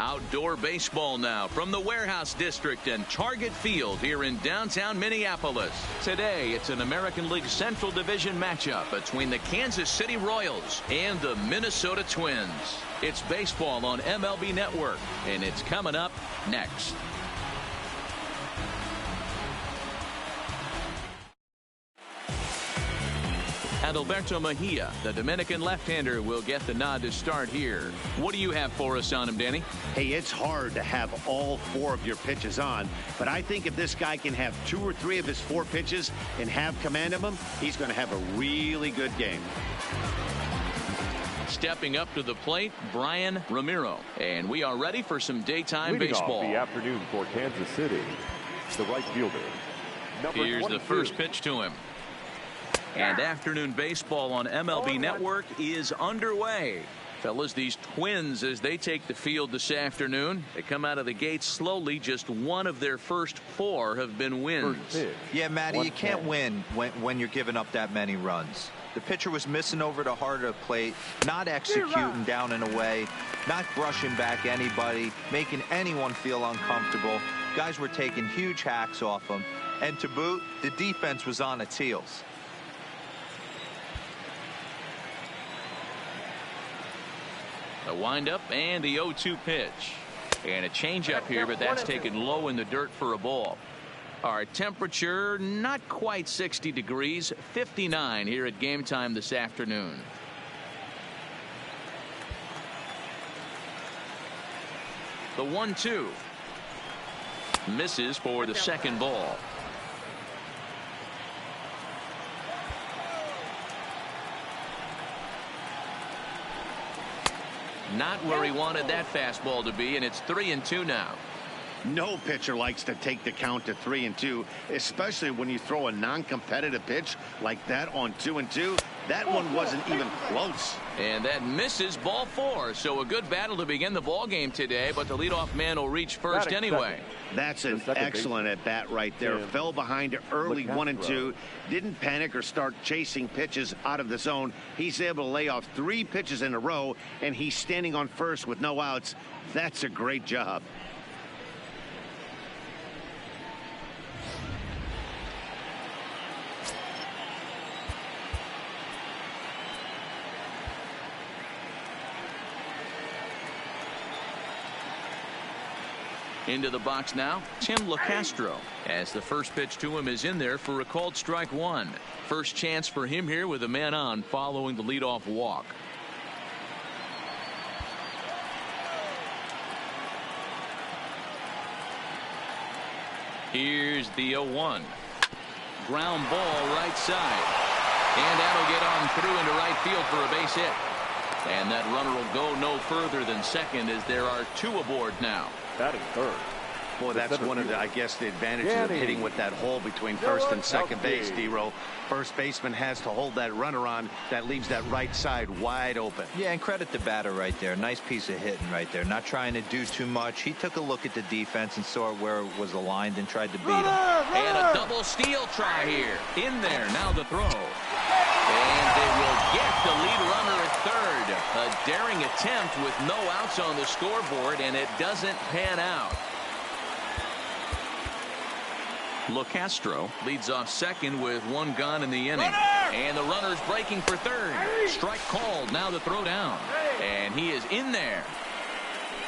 Outdoor baseball now from the Warehouse District and Target Field here in downtown Minneapolis. Today, it's an American League Central Division matchup between the Kansas City Royals and the Minnesota Twins. It's baseball on MLB Network, and it's coming up next. Adalberto Mejia, the Dominican left-hander, will get the nod to start here. What do you have for us on him, Danny? Hey, it's hard to have all 4 of your pitches on, but I think if this guy can have 2 or 3 of his 4 pitches and have command of them, he's going to have a really good game. Stepping up to the plate, Brian Ramiro. And we are ready for some daytime baseball. Off the afternoon for Kansas City, the right fielder. Here's 22. the first pitch to him. And afternoon baseball on MLB Network is underway. Fellas, these Twins, as they take the field this afternoon, they come out of the gate slowly. Just one of their first 4 have been wins. Yeah, Matty, you can't win when you're giving up that many runs. The pitcher was missing over the heart of the plate, not executing down and away, not brushing back anybody, making anyone feel uncomfortable. Guys were taking huge hacks off him. And to boot, the defense was on its heels. The windup and the 0-2 pitch. And a changeup here, but that's taken low in the dirt for a ball. Our temperature, not quite 60 degrees, 59 here at game time this afternoon. The 1-2. Misses for the second ball. Not where he wanted that fastball to be, and it's 3-2 now. No pitcher likes to take the count to 3-2, especially when you throw a non-competitive pitch like that on 2-2. That one wasn't even close. And that misses, ball 4. So a good battle to begin the ball game today, but the leadoff man will reach first anyway. That's an excellent at bat right there. Fell behind early 1-2. Didn't panic or start chasing pitches out of the zone. He's able to lay off 3 pitches in a row, and he's standing on first with no outs. That's a great job. Into the box now, Tim LeCastro, as the first pitch to him is in there for a called strike 1. First chance for him here with a man on following the leadoff walk. Here's the 0-1. Ground ball right side. And that'll get on through into right field for a base hit. And that runner will go no further than second as there are 2 aboard now. Batting third. Boy, that's one of the, I guess, the advantages of hitting with that hole between first and second base, D-Row. First baseman has to hold that runner on. That leaves that right side wide open. Yeah, and credit the batter right there. Nice piece of hitting right there. Not trying to do too much. He took a look at the defense and saw where it was aligned and tried to beat him. And a double steal try here. In there, now the throw. And they will get the lead runner at third. A daring attempt with no outs on the scoreboard, and it doesn't pan out. LeCastro leads off second with 1 gone in the inning. And the runner's breaking for third. Strike called. Now the throw down. And he is in there.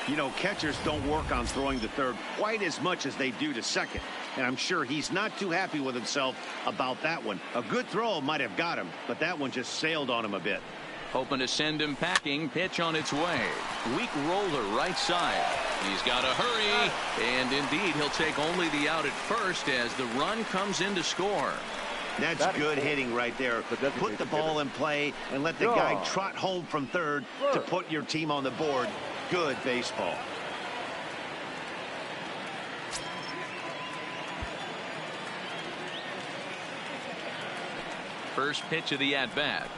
You know, catchers don't work on throwing to third quite as much as they do to second. And I'm sure he's not too happy with himself about that one. A good throw might have got him, but that one just sailed on him a bit. Hoping to send him packing. Pitch on its way. Weak roller right side. He's got to hurry. And indeed, he'll take only the out at first as the run comes in to score. That's good hitting right there. Put the ball in play and let the guy trot home from third to put your team on the board. Good baseball. First pitch of the at-bat.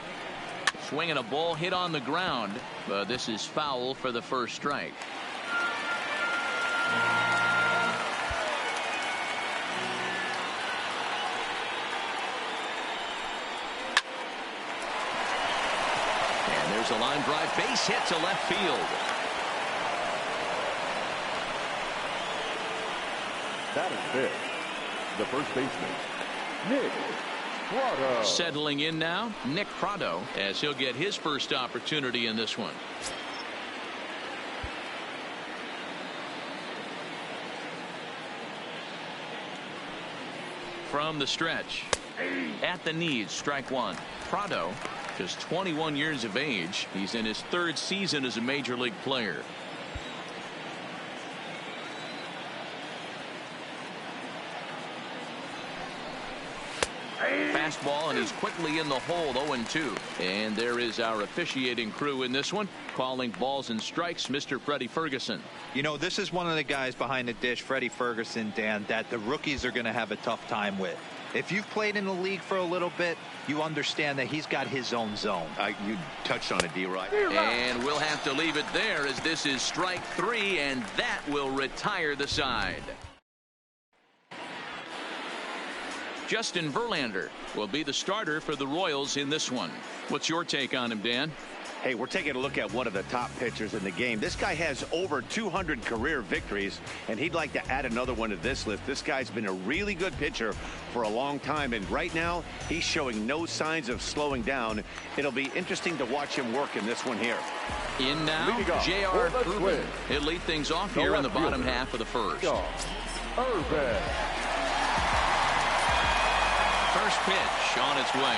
Swinging a ball hit on the ground, but this is foul for the first strike. And there's a line drive base hit to left field. Batting fifth, the first baseman, Nick Prado. Settling in now, Nick Prado, as he'll get his first opportunity in this one. From the stretch, at the knees, strike one. Prado, just 21 years of age. He's in his third season as a major league player. Fastball, and he's quickly in the hole, 0-2. And there is our officiating crew in this one, calling balls and strikes, Mr. Freddie Ferguson. You know, this is one of the guys behind the dish, Freddie Ferguson, Dan, that the rookies are going to have a tough time with. If you've played in the league for a little bit, you understand that he's got his own zone. You touched on it, D-Rod. And we'll have to leave it there, as this is strike three, and that will retire the side. Justin Verlander will be the starter for the Royals in this one. What's your take on him, Dan? Hey, we're taking a look at one of the top pitchers in the game. This guy has over 200 career victories, and he'd like to add another one to this list. This guy's been a really good pitcher for a long time, and right now he's showing no signs of slowing down. It'll be interesting to watch him work in this one here. In now, J.R. Irvin. He'll lead things off here in the bottom half of the first. Irvin. First pitch on its way.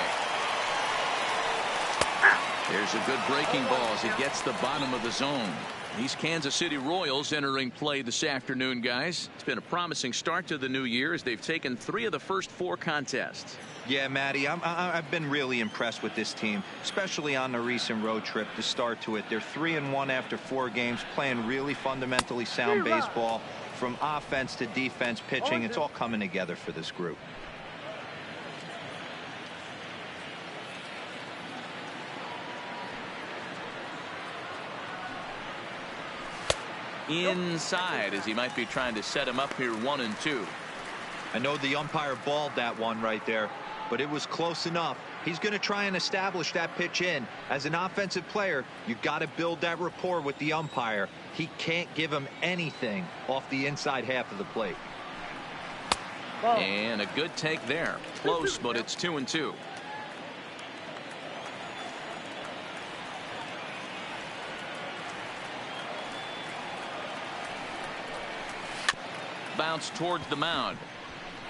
There's a good breaking ball as it gets the bottom of the zone. These Kansas City Royals entering play this afternoon, guys. It's been a promising start to the new year as they've taken 3 of the first 4 contests. Yeah, Matty, I've been really impressed with this team, especially on the recent road trip to start to it. They're 3-1 after 4 games, playing really fundamentally sound baseball. From offense to defense, pitching, it's all coming together for this group. Inside, as he might be trying to set him up here, 1-2. I know the umpire balled that one right there, but it was close enough. He's going to try and establish that pitch in. As an offensive player, you've got to build that rapport with the umpire. He can't give him anything off the inside half of the plate. And a good take there. Close, but it's 2-2. Bounce towards the mound.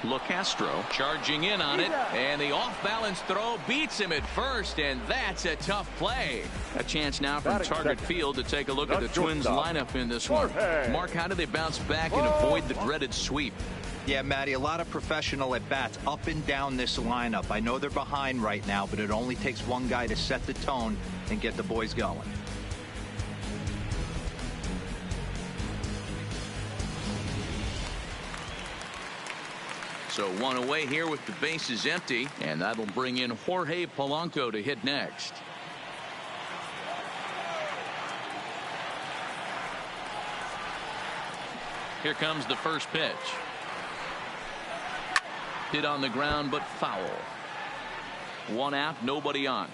LeCastro charging in on it, and the off-balance throw beats him at first, and that's a tough play. A chance now from target field to take a look at the Twins lineup in this one. Mark, how do they bounce back and avoid the dreaded sweep? Yeah, Matty, a lot of professional at-bats up and down this lineup. I know they're behind right now, but it only takes one guy to set the tone and get the boys going. So one away here with the bases empty, and that'll bring in Jorge Polanco to hit next. Here comes the first pitch. Hit on the ground, but foul. 1 out, nobody on.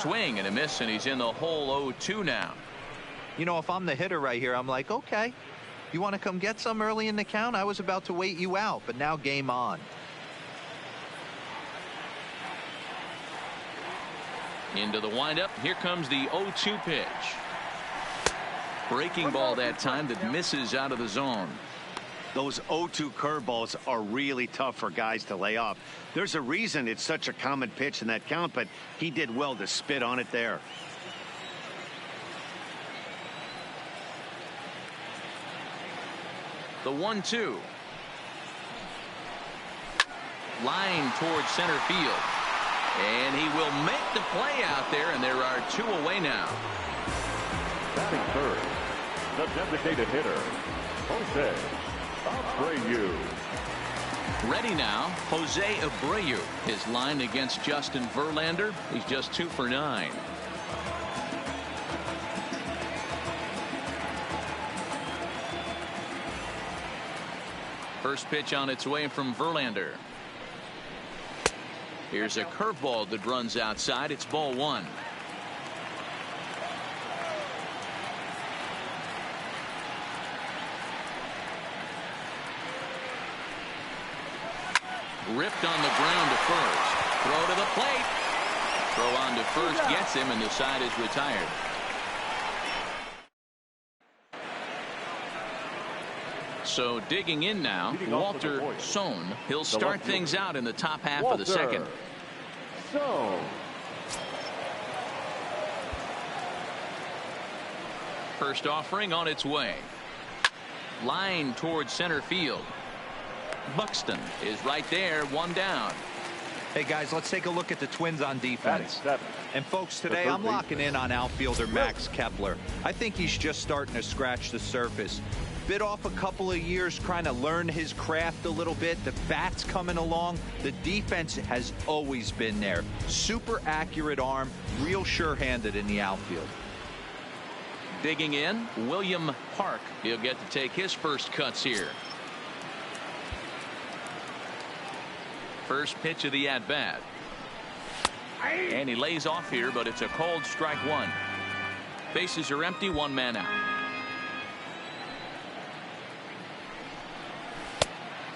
Swing and a miss, and he's in the hole, 0-2 now. You know, if I'm the hitter right here, I'm like, okay, you want to come get some early in the count? I was about to wait you out, but now game on. Into the windup. Here comes the 0-2 pitch. Breaking ball that time that misses out of the zone. Those 0-2 curveballs are really tough for guys to lay off. There's a reason it's such a common pitch in that count, but he did well to spit on it there. The 1-2. Line towards center field. And he will make the play out there, and there are 2 away now. Batting third, the designated hitter, Jose Abreu. Ready now, Jose Abreu. His line against Justin Verlander, he's just 2 for 9. First pitch on its way from Verlander. Here's a curveball that runs outside. It's ball 1. Ripped on the ground to first. Throw to the plate. Throw on to first gets him, and the side is retired. So digging in now, Walter Sohn. He'll start things out in the top half of the second. First offering on its way. Line towards center field. Buxton is right there, one down. Hey, guys, let's take a look at the Twins on defense. And, folks, today I'm locking in on outfielder Max Kepler. I think he's just starting to scratch the surface. Bit off a couple of years trying to learn his craft a little bit. The bat's coming along. The defense has always been there. Super accurate arm, real sure-handed in the outfield. Digging in, William Park. He'll get to take his first cuts here. First pitch of the at-bat. And he lays off here, but it's a cold strike one. Bases are empty, one man out.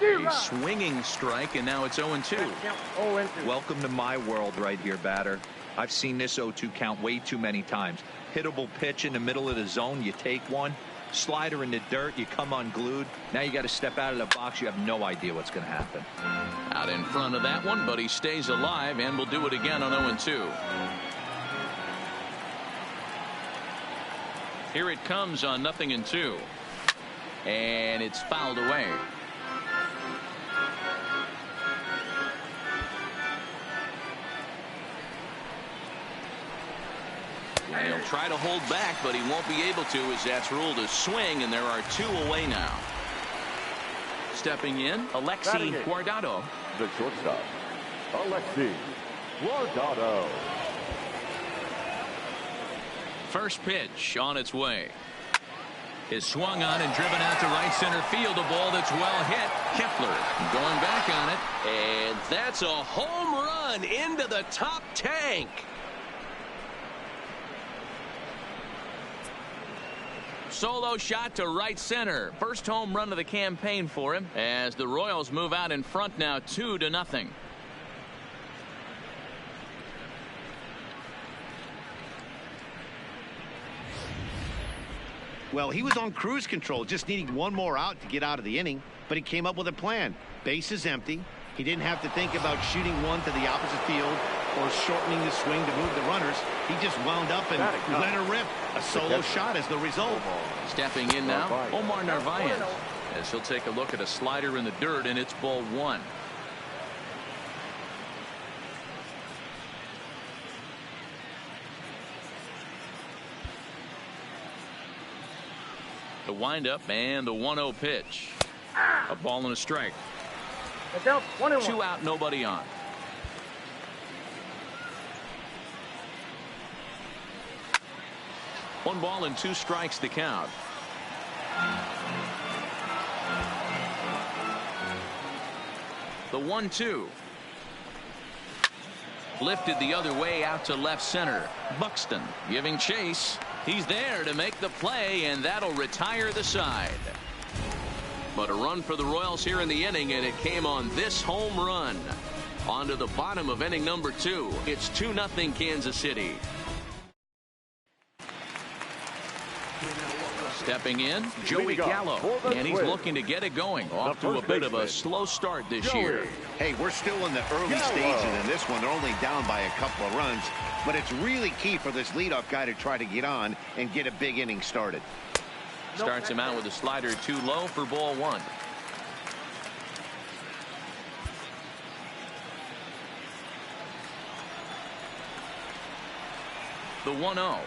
A swinging strike, and now it's 0-2. Welcome to my world right here, batter. I've seen this 0-2 count way too many times. Hittable pitch in the middle of the zone, you take one. Slider in the dirt, you come unglued. Now you got to step out of the box. You have no idea what's going to happen. Out in front of that one, but he stays alive and will do it again on 0-2. Here it comes on 0-2. And it's fouled away. And he'll try to hold back, but he won't be able to, as that's ruled a swing, and there are two away now. Stepping in, Alexi Guardado. The shortstop, Alexi Guardado. First pitch on its way. Is swung on and driven out to right center field. A ball that's well hit. Kepler going back on it. And that's a home run into the top tank. Solo shot to right center. First home run of the campaign for him as the Royals move out in front now 2-0. Well, he was on cruise control, just needing one more out to get out of the inning, but he came up with a plan. Base is empty. He didn't have to think about shooting one to the opposite field or shortening the swing to move the runners. He just wound up and let her rip. A solo shot as the result. Stepping in now, Omar Narvaez, as he'll take a look at a slider in the dirt, and it's ball one. The windup and the 1-0 pitch. A ball and a strike. 2 out, nobody on. One ball and 2 strikes the count. The 1-2. Lifted the other way out to left center. Buxton giving chase. He's there to make the play, and that'll retire the side. But a run for the Royals here in the inning, and it came on this home run. On to the bottom of inning number 2. It's 2-0 Kansas City. Stepping in, Joey Gallo, and he's looking to get it going. Off to a bit of a slow start this year. Hey, we're still in the early stages in this one. They're only down by a couple of runs, but it's really key for this leadoff guy to try to get on and get a big inning started. Starts him out with a slider too low for ball one. The 1-0.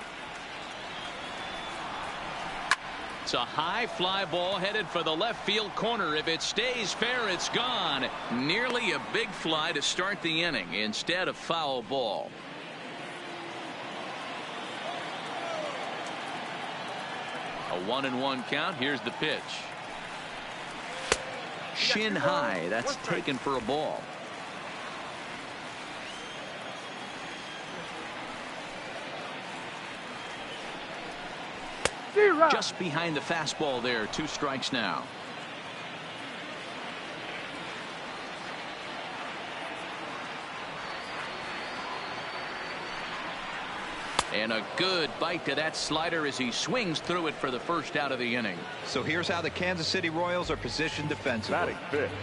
It's a high fly ball headed for the left field corner. If it stays fair, it's gone. Nearly a big fly to start the inning instead of foul ball. A 1-1 count. Here's the pitch. Shin high. That's taken for a ball. Just behind the fastball there. 2 strikes now. And a good bite to that slider as he swings through it for the first out of the inning. So here's how the Kansas City Royals are positioned defensively.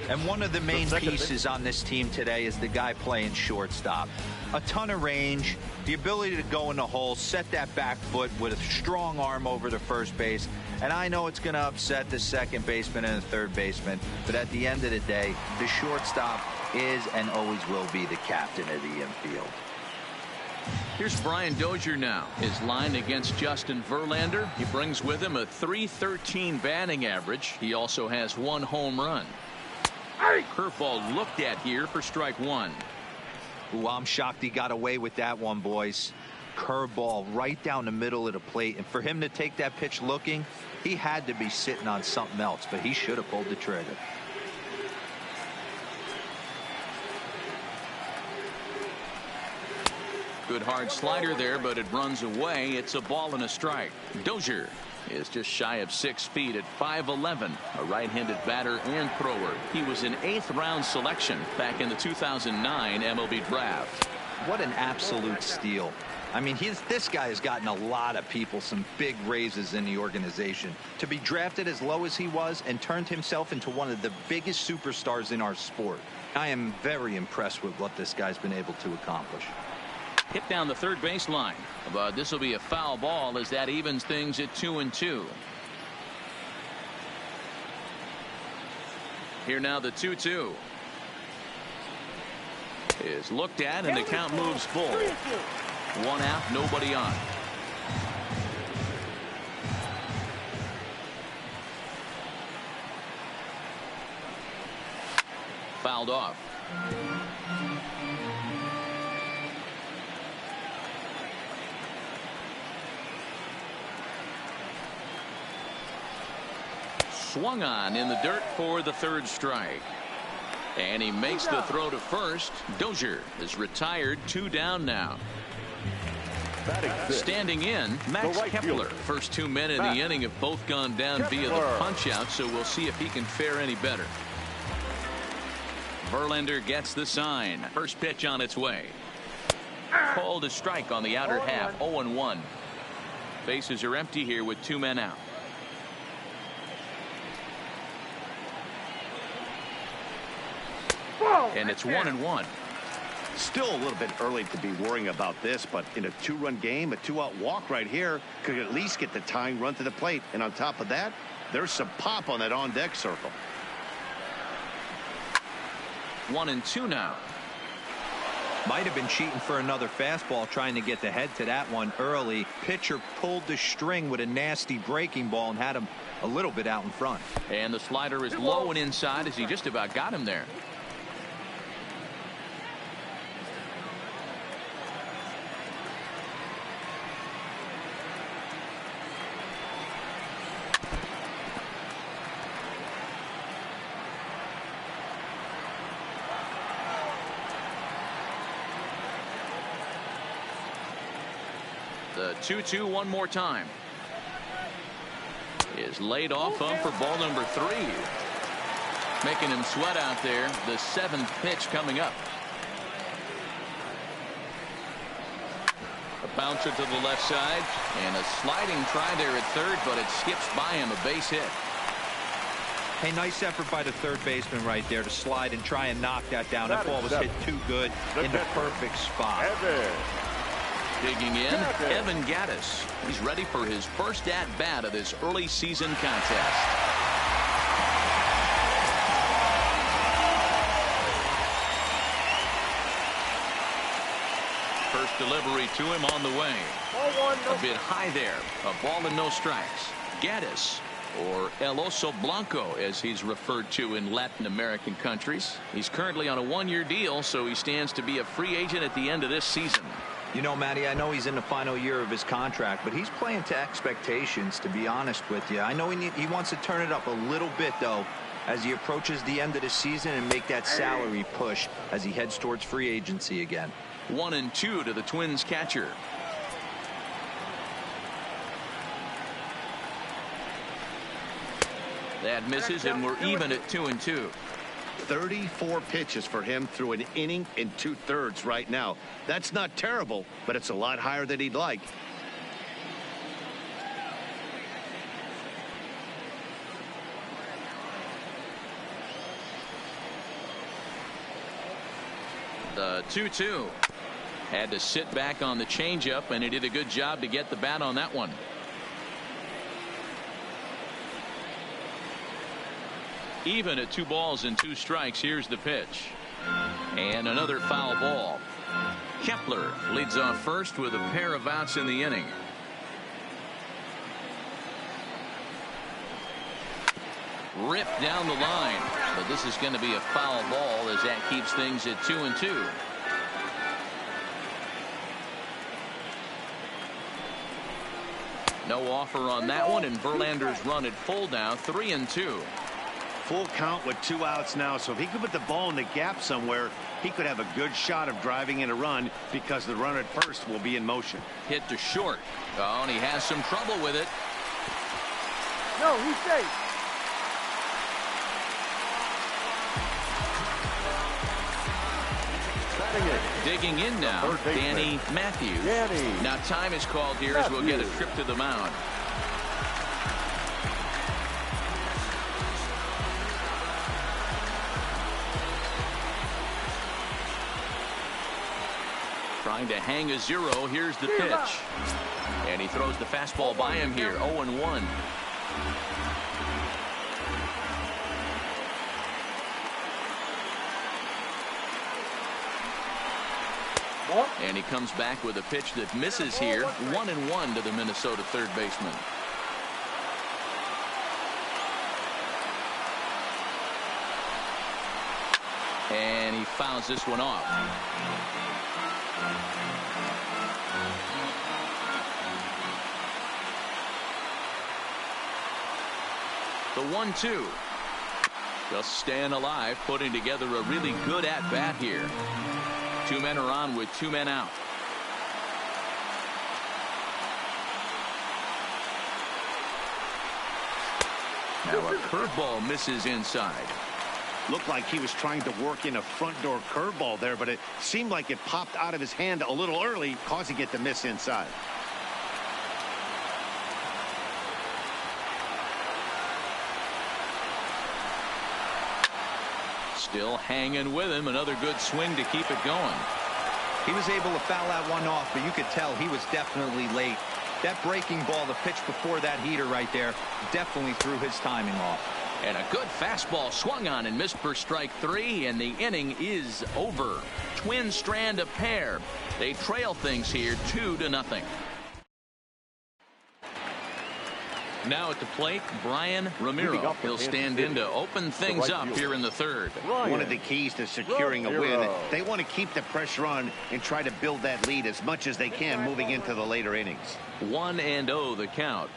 And one of the main pieces on this team today is the guy playing shortstop. A ton of range, the ability to go in the hole, set that back foot with a strong arm over the first base. And I know it's going to upset the second baseman and the third baseman, but at the end of the day, the shortstop is and always will be the captain of the infield. Here's Brian Dozier now. Is lined against Justin Verlander. He brings with him a .313 batting average. He also has 1 home run. Curveball looked at here for strike 1. Ooh, I'm shocked he got away with that one, boys. Curveball right down the middle of the plate. And for him to take that pitch looking, he had to be sitting on something else, but he should have pulled the trigger. Good hard slider there, but it runs away. It's a ball and a strike. Dozier is just shy of 6 feet at 5'11", a right-handed batter and thrower. He was an 8th round selection back in the 2009 MLB draft. What an absolute steal. I mean, this guy has gotten a lot of people some big raises in the organization. To be drafted as low as he was and turned himself into one of the biggest superstars in our sport. I am very impressed with what this guy's been able to accomplish. Hit down the third baseline, but this will be a foul ball as that evens things at 2-2. Here now the 2-2 is looked at and the count moves full. 1 out, nobody on. Fouled off. Swung on in the dirt for the 3rd strike. And he makes the throw to first. Dozier is retired, 2 down now. Standing in, Max Kepler. First 2 men in the inning have both gone down via the punch out, so we'll see if he can fare any better. Verlander gets the sign. First pitch on its way. Called a strike on the outer half. 0-1. Bases are empty here with 2 men out. And it's 1-1. Still a little bit early to be worrying about this, but in a 2-run game, a 2-out walk right here could at least get the tying run to the plate. And on top of that, there's some pop on that on-deck circle. 1-2 now. Might have been cheating for another fastball, trying to get the head to that one early. Pitcher pulled the string with a nasty breaking ball and had him a little bit out in front. And the slider is low and inside as he just about got him there. The 2-2 one more time. Is laid off up for ball number 3. Making him sweat out there. The 7th pitch coming up. A bouncer to the left side. And a sliding try there at third, but it skips by him. A base hit. Hey, nice effort by the third baseman right there to slide and try and knock that down. That ball was hit too good in the perfect spot. Digging in, Evan Gattis. He's ready for his first at-bat of this early season contest. First delivery to him on the way. A bit high there. A ball and no strikes. Gattis, or El Oso Blanco as he's referred to in Latin American countries. He's currently on a 1-year deal, so he stands to be a free agent at the end of this season. You know, Matty, I know he's in the final year of his contract, but he's playing to expectations, to be honest with you. I know he wants to turn it up a little bit, though, as he approaches the end of the season and make that salary push as he heads towards free agency again. 1-2 to the Twins catcher. That misses, and we're even at 2-2. 34 pitches for him through an inning and 2/3 right now. That's not terrible, but it's a lot higher than he'd like. The 2-2. Had to sit back on the changeup, and he did a good job to get the bat on that one. Even at 2 balls and 2 strikes. Here's the pitch. And another foul ball. Kepler leads off first with a pair of outs in the inning. Ripped down the line, but this is going to be a foul ball as that keeps things at 2-2. No offer on that one, and Verlander's run at full now, 3-2. Full count with 2 outs now, so if he could put the ball in the gap somewhere, he could have a good shot of driving in a run because the runner at first will be in motion. Hit to short. Oh, and he has some trouble with it. No, he's safe. Digging in now, Danny Matthews. Now time is called here as we'll get a trip to the mound. Trying to hang a 0. Here's the pitch. And he throws the fastball by him here. 0-1. And he comes back with a pitch that misses here. 1-1 to the Minnesota third baseman. And he fouls this one off. The 1-2. Just staying alive, putting together a really good at-bat here. 2 men are on with 2 men out. Now a curveball misses inside. Looked like he was trying to work in a front door curveball there, but it seemed like it popped out of his hand a little early, causing it to miss inside. Still hanging with him. Another good swing to keep it going. He was able to foul that one off, but you could tell he was definitely late. That breaking ball, the pitch before that heater right there, definitely threw his timing off. And a good fastball swung on and missed for strike 3, and the inning is over. Twin strand a pair. They trail things here 2-0. Now at the plate, Brian Ramiro. He'll stand in to open things up here in the third. One of the keys to securing a win, they want to keep the pressure on and try to build that lead as much as they can moving into the later innings. 1-0 the count.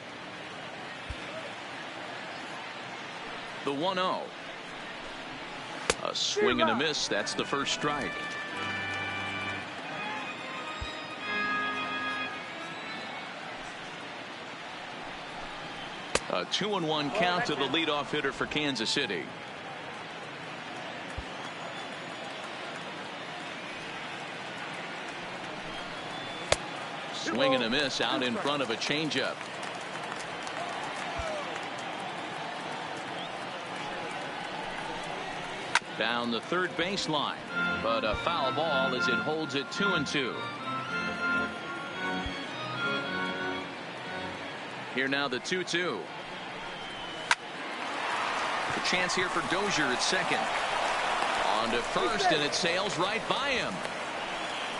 The 1-0. A swing and a miss. That's the first strike. A 2-1 count to the leadoff hitter for Kansas City. Swing and a miss out in front of a changeup. Down the third baseline, but a foul ball as it holds it 2-2. Here now the 2-2. A chance here for Dozier at second. On to first, and it sails right by him.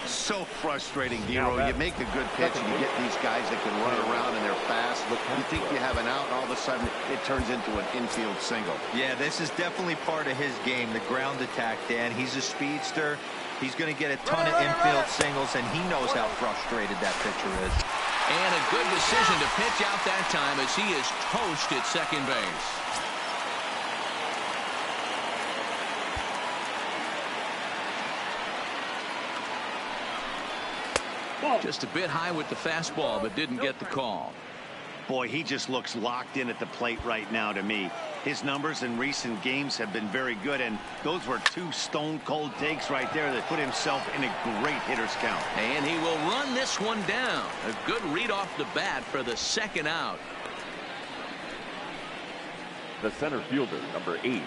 So frustrating, Dero. You make a good pitch and you get these guys that can run around and they're fast. You think you have an out, and all of a sudden it turns into an infield single. Yeah, this is definitely part of his game, the ground attack, Dan. He's a speedster. He's going to get a ton of infield singles, and he knows how frustrated that pitcher is. And a good decision to pitch out that time as he is toast at second base. Just a bit high with the fastball, but didn't get the call. Boy, he just looks locked in at the plate right now to me. His numbers in recent games have been very good, and those were two stone-cold takes right there that put himself in a great hitter's count. And he will run this one down. A good read off the bat for the second out. The center fielder, number 8.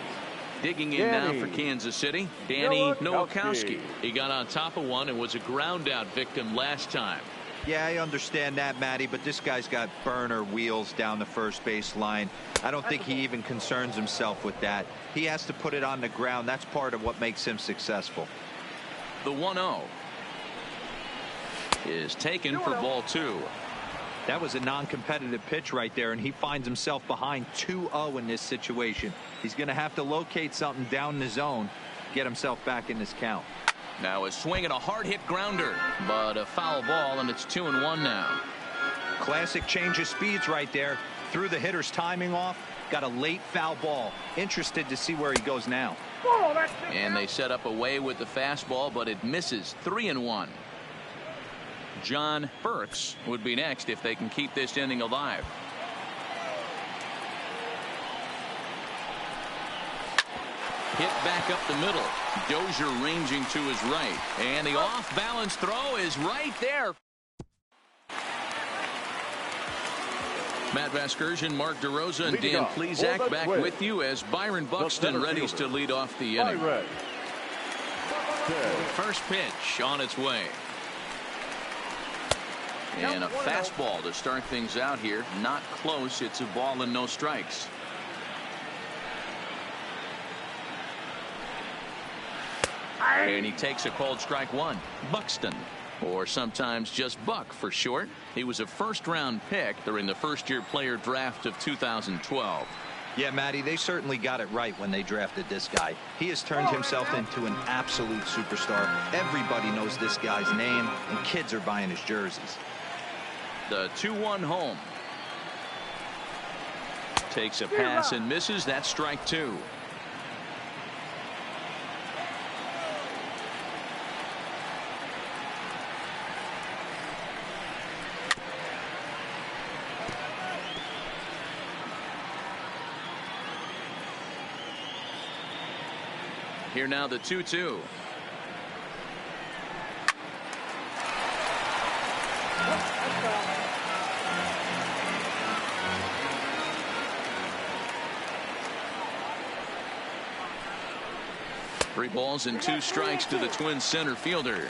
Digging in now for Kansas City, Danny Nowakowski. He got on top of one and was a ground out victim last time. Yeah, I understand that, Matty, but this guy's got burner wheels down the first base line. I don't think he even concerns himself with that. He has to put it on the ground. That's part of what makes him successful. The 1-0 is taken for ball 2. That was a non-competitive pitch right there, and he finds himself behind 2-0 in this situation. He's going to have to locate something down the zone, get himself back in this count. Now a swing and a hard hit grounder, but a foul ball, and it's 2-1 now. Classic change of speeds right there. Threw the hitter's timing off, got a late foul ball. Interested to see where he goes now. And they set up away with the fastball, but it misses. 3-1. John Burks would be next if they can keep this inning alive. Hit back up the middle. Dozier ranging to his right. And the off-balance throw is right there. Matt Vasgersian, Mark DeRosa, and Dan Plesac back with you as Byron Buxton readies to lead off the inning. First pitch on its way. And a fastball to start things out here. Not close. It's a ball and no strikes. And he takes a called strike one. Buxton, or sometimes just Buck for short. He was a first-round pick during the first-year player draft of 2012. Yeah, Matty, they certainly got it right when they drafted this guy. He has turned himself into an absolute superstar. Everybody knows this guy's name, and kids are buying his jerseys. The 2-1 home. Takes a pass and misses. That's strike 2. Here now the 2-2. Three balls and 2 strikes to the Twins center fielder.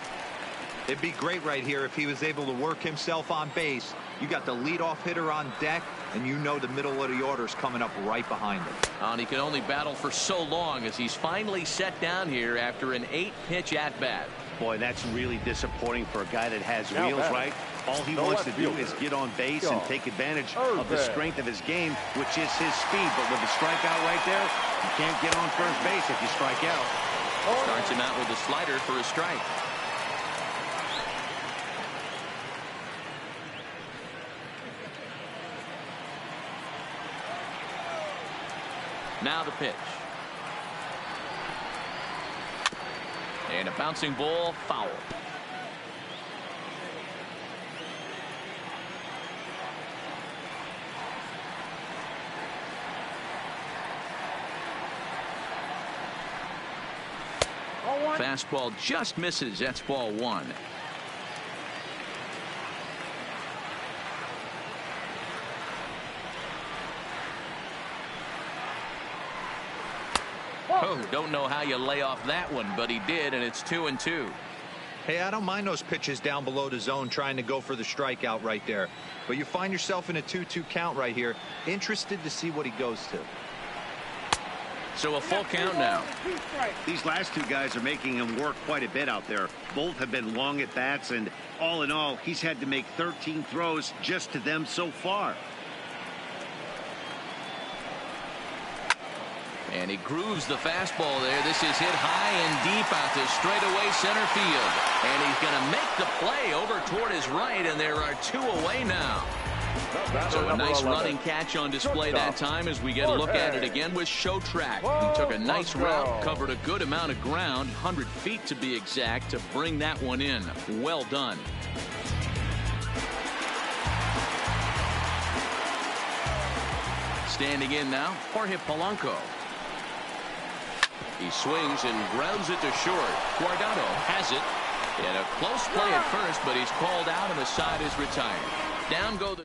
It'd be great right here if he was able to work himself on base. You got the leadoff hitter on deck, and you know the middle of the order is coming up right behind him. And he can only battle for so long as he's finally set down here after an 8-pitch at-bat. Boy, that's really disappointing for a guy that has wheels, right? All he wants to do is get on base and take advantage of the strength of his game, which is his speed. But with the strikeout right there, you can't get on first base if you strike out. Starts him out with a slider for a strike. Now the pitch. And a bouncing ball, foul. Fastball just misses. That's ball 1. Oh, don't know how you lay off that one, but he did, and it's 2-2. Hey, I don't mind those pitches down below the zone trying to go for the strikeout right there. But you find yourself in a 2-2 count right here. Interested to see what he goes to. So a full count now. These last two guys are making him work quite a bit out there. Both have been long at bats, and all in all, he's had to make 13 throws just to them so far. And he grooves the fastball there. This is hit high and deep out to straightaway center field. And he's going to make the play over toward his right, and there are 2 away now. So a nice running catch on display that time as we get a look at it again with Show Track. He took a nice route, covered a good amount of ground, 100 feet to be exact, to bring that one in. Well done. standing in now, Jorge Polanco. He swings and grounds it to short. Guardado has it. And a close play at first, but he's called out and the side is retired. Down go the...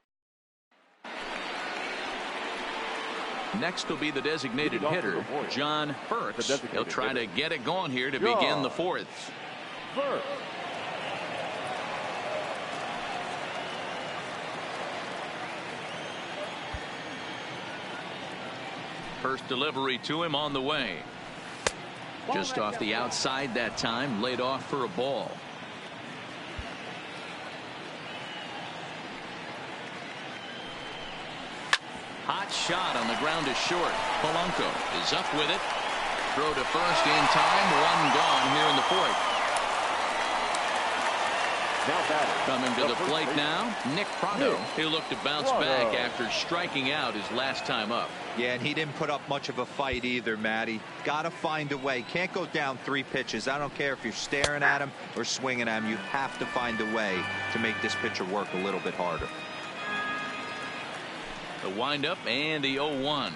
Next will be the designated hitter, John First. He'll try to get it going here to begin the fourth. First delivery to him on the way. Just off the outside that time, laid off for a ball. Hot shot on the ground is short. Polanco is up with it. Throw to first in time. One gone here in the fourth. Coming to the plate now, Nick Pratto. He'll look to bounce back after striking out his last time up. Yeah, and he didn't put up much of a fight either, Matty. Got to find a way. Can't go down 3 pitches. I don't care if you're staring at him or swinging at him. You have to find a way to make this pitcher work a little bit harder. The windup and the 0-1.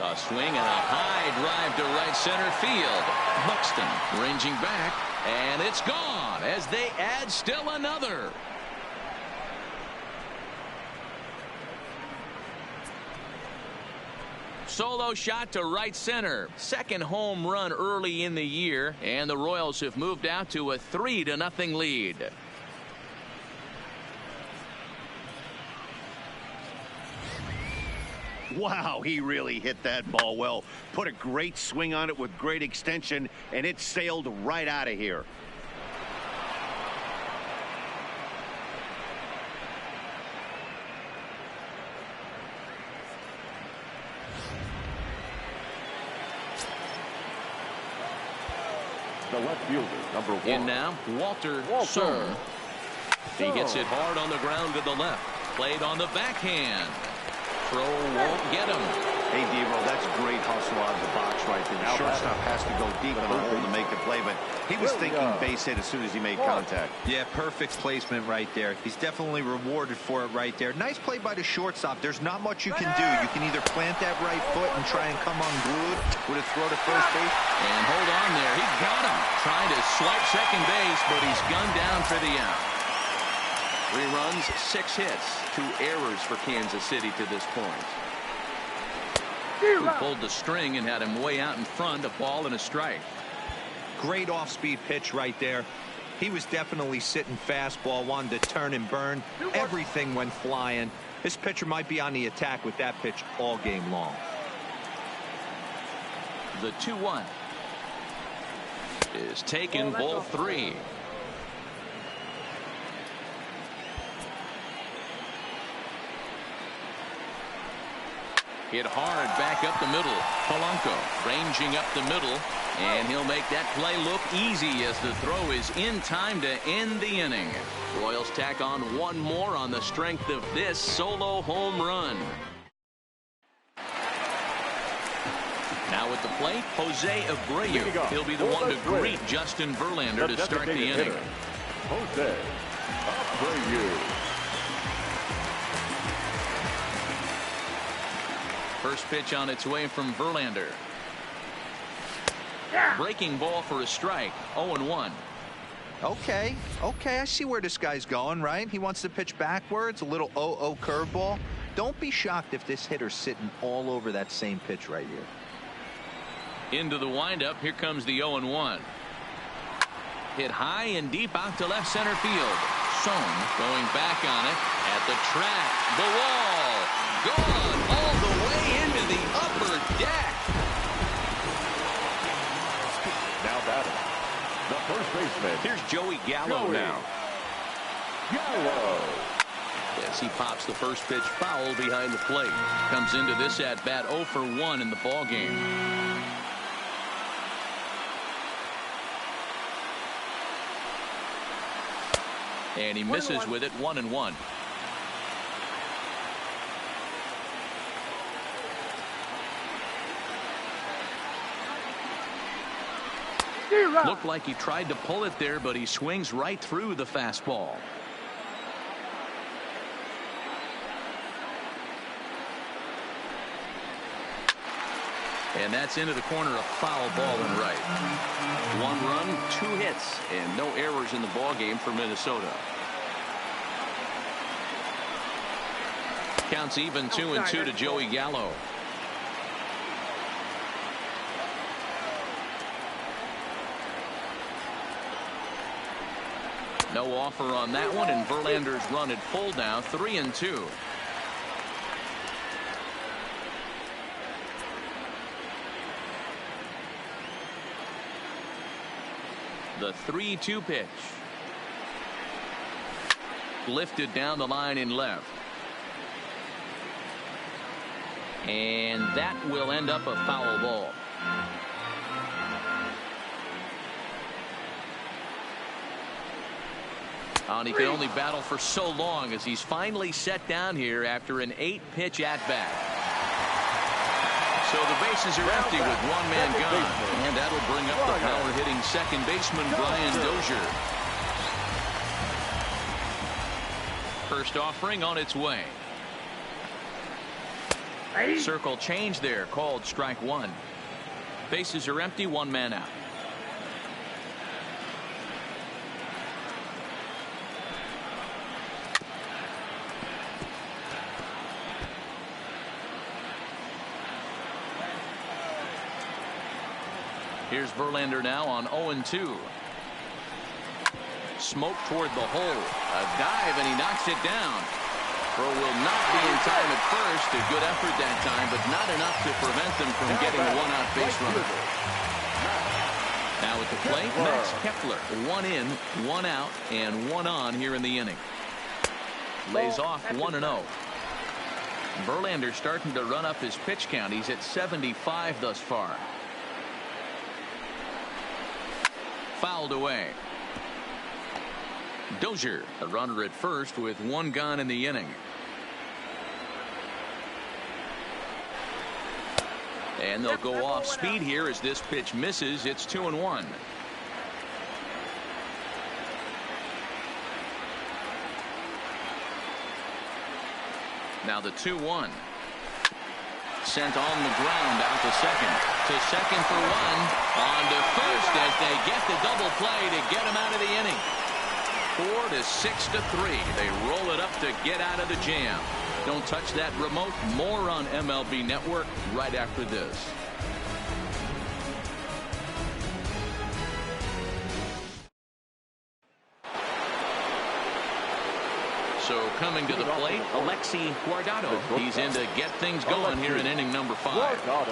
A swing and a high drive to right center field. Buxton ranging back, and it's gone as they add still another. Solo shot to right center. Second home run early in the year, and the Royals have moved out to a 3-0 lead. Wow, he really hit that ball well. Put a great swing on it with great extension, and it sailed right out of here. The left fielder, number 1. In now, Walter Sir. He hits it hard on the ground to the left. Played on the backhand. Throw won't get him. Hey, Dero, that's great hustle out of the box right there. The shortstop has to go deep in the hole to make the play, but he was thinking base hit as soon as he made contact. Yeah, perfect placement right there. He's definitely rewarded for it right there. Nice play by the shortstop. There's not much you can do. You can either plant that right foot and try and come unglued with a throw to first base. And hold on there. He got him. Trying to swipe second base, but he's gunned down for the out. 3 runs, 6 hits, 2 errors for Kansas City to this point. Who pulled the string and had him way out in front, a ball and a strike. Great off-speed pitch right there. He was definitely sitting fastball, wanted to turn and burn. Everything went flying. This pitcher might be on the attack with that pitch all game long. The 2-1 is taken, ball 3. Hit hard back up the middle. Polanco ranging up the middle, and he'll make that play look easy as the throw is in time to end the inning. Royals tack on 1 more on the strength of this solo home run. Now at the plate, Jose Abreu. He'll be the one to greet Justin Verlander to start the inning. Jose Abreu. First pitch on its way from Verlander. Breaking ball for a strike. 0-1. Okay, I see where this guy's going, right? He wants to pitch backwards, a little 0-0 curveball. Don't be shocked if this hitter's sitting all over that same pitch right here. Into the windup. Here comes the 0-1. Hit high and deep out to left center field. Son going back on it at the track. The wall. Gone all the way into the upper deck. Now batting, the first baseman. Here's Joey Gallo now. Gallo. As he pops the first pitch foul behind the plate. Comes into this at bat 0 for 1 in the ball game. And he misses with it. 1-1. Looked like he tried to pull it there, but he swings right through the fastball. And that's into the corner, a foul ball and right. 1 run, 2 hits, and no errors in the ball game for Minnesota. Counts even 2-2 to Joey Gallo. No offer on that one, and Verlander's run at full now, 3-2. The 3-2 pitch. Lifted down the line in left. And that will end up a foul ball. And he can only battle for so long as he's finally set down here after an 8-pitch at-bat. So the bases are empty with 1 man gone. And that'll bring up the power-hitting second baseman, Brian Dozier. First offering on its way. Circle change there, called strike 1. Bases are empty, 1 man out. Here's Verlander now on 0-2. Smoke toward the hole. A dive, and he knocks it down. Throw will not be in time at first. A good effort that time, but not enough to prevent them from getting a 1-out base runner. Now at the plate, Max Kepler. 1 in, 1 out, and 1 on here in the inning. Lays off 1-0. Verlander starting to run up his pitch count. He's at 75 thus far. Fouled away. Dozier, a runner at first with 1 gone in the inning. And they'll go off speed here as this pitch misses. It's 2-1. Now the 2-1. Sent on the ground out to second. To second for 1. On to first as they get the double play to get him out of the inning. 4-6-3. They roll it up to get out of the jam. Don't touch that remote. More on MLB Network right after this. So coming to the plate, Alexi Guardado. He's in to get things going here in inning number 5.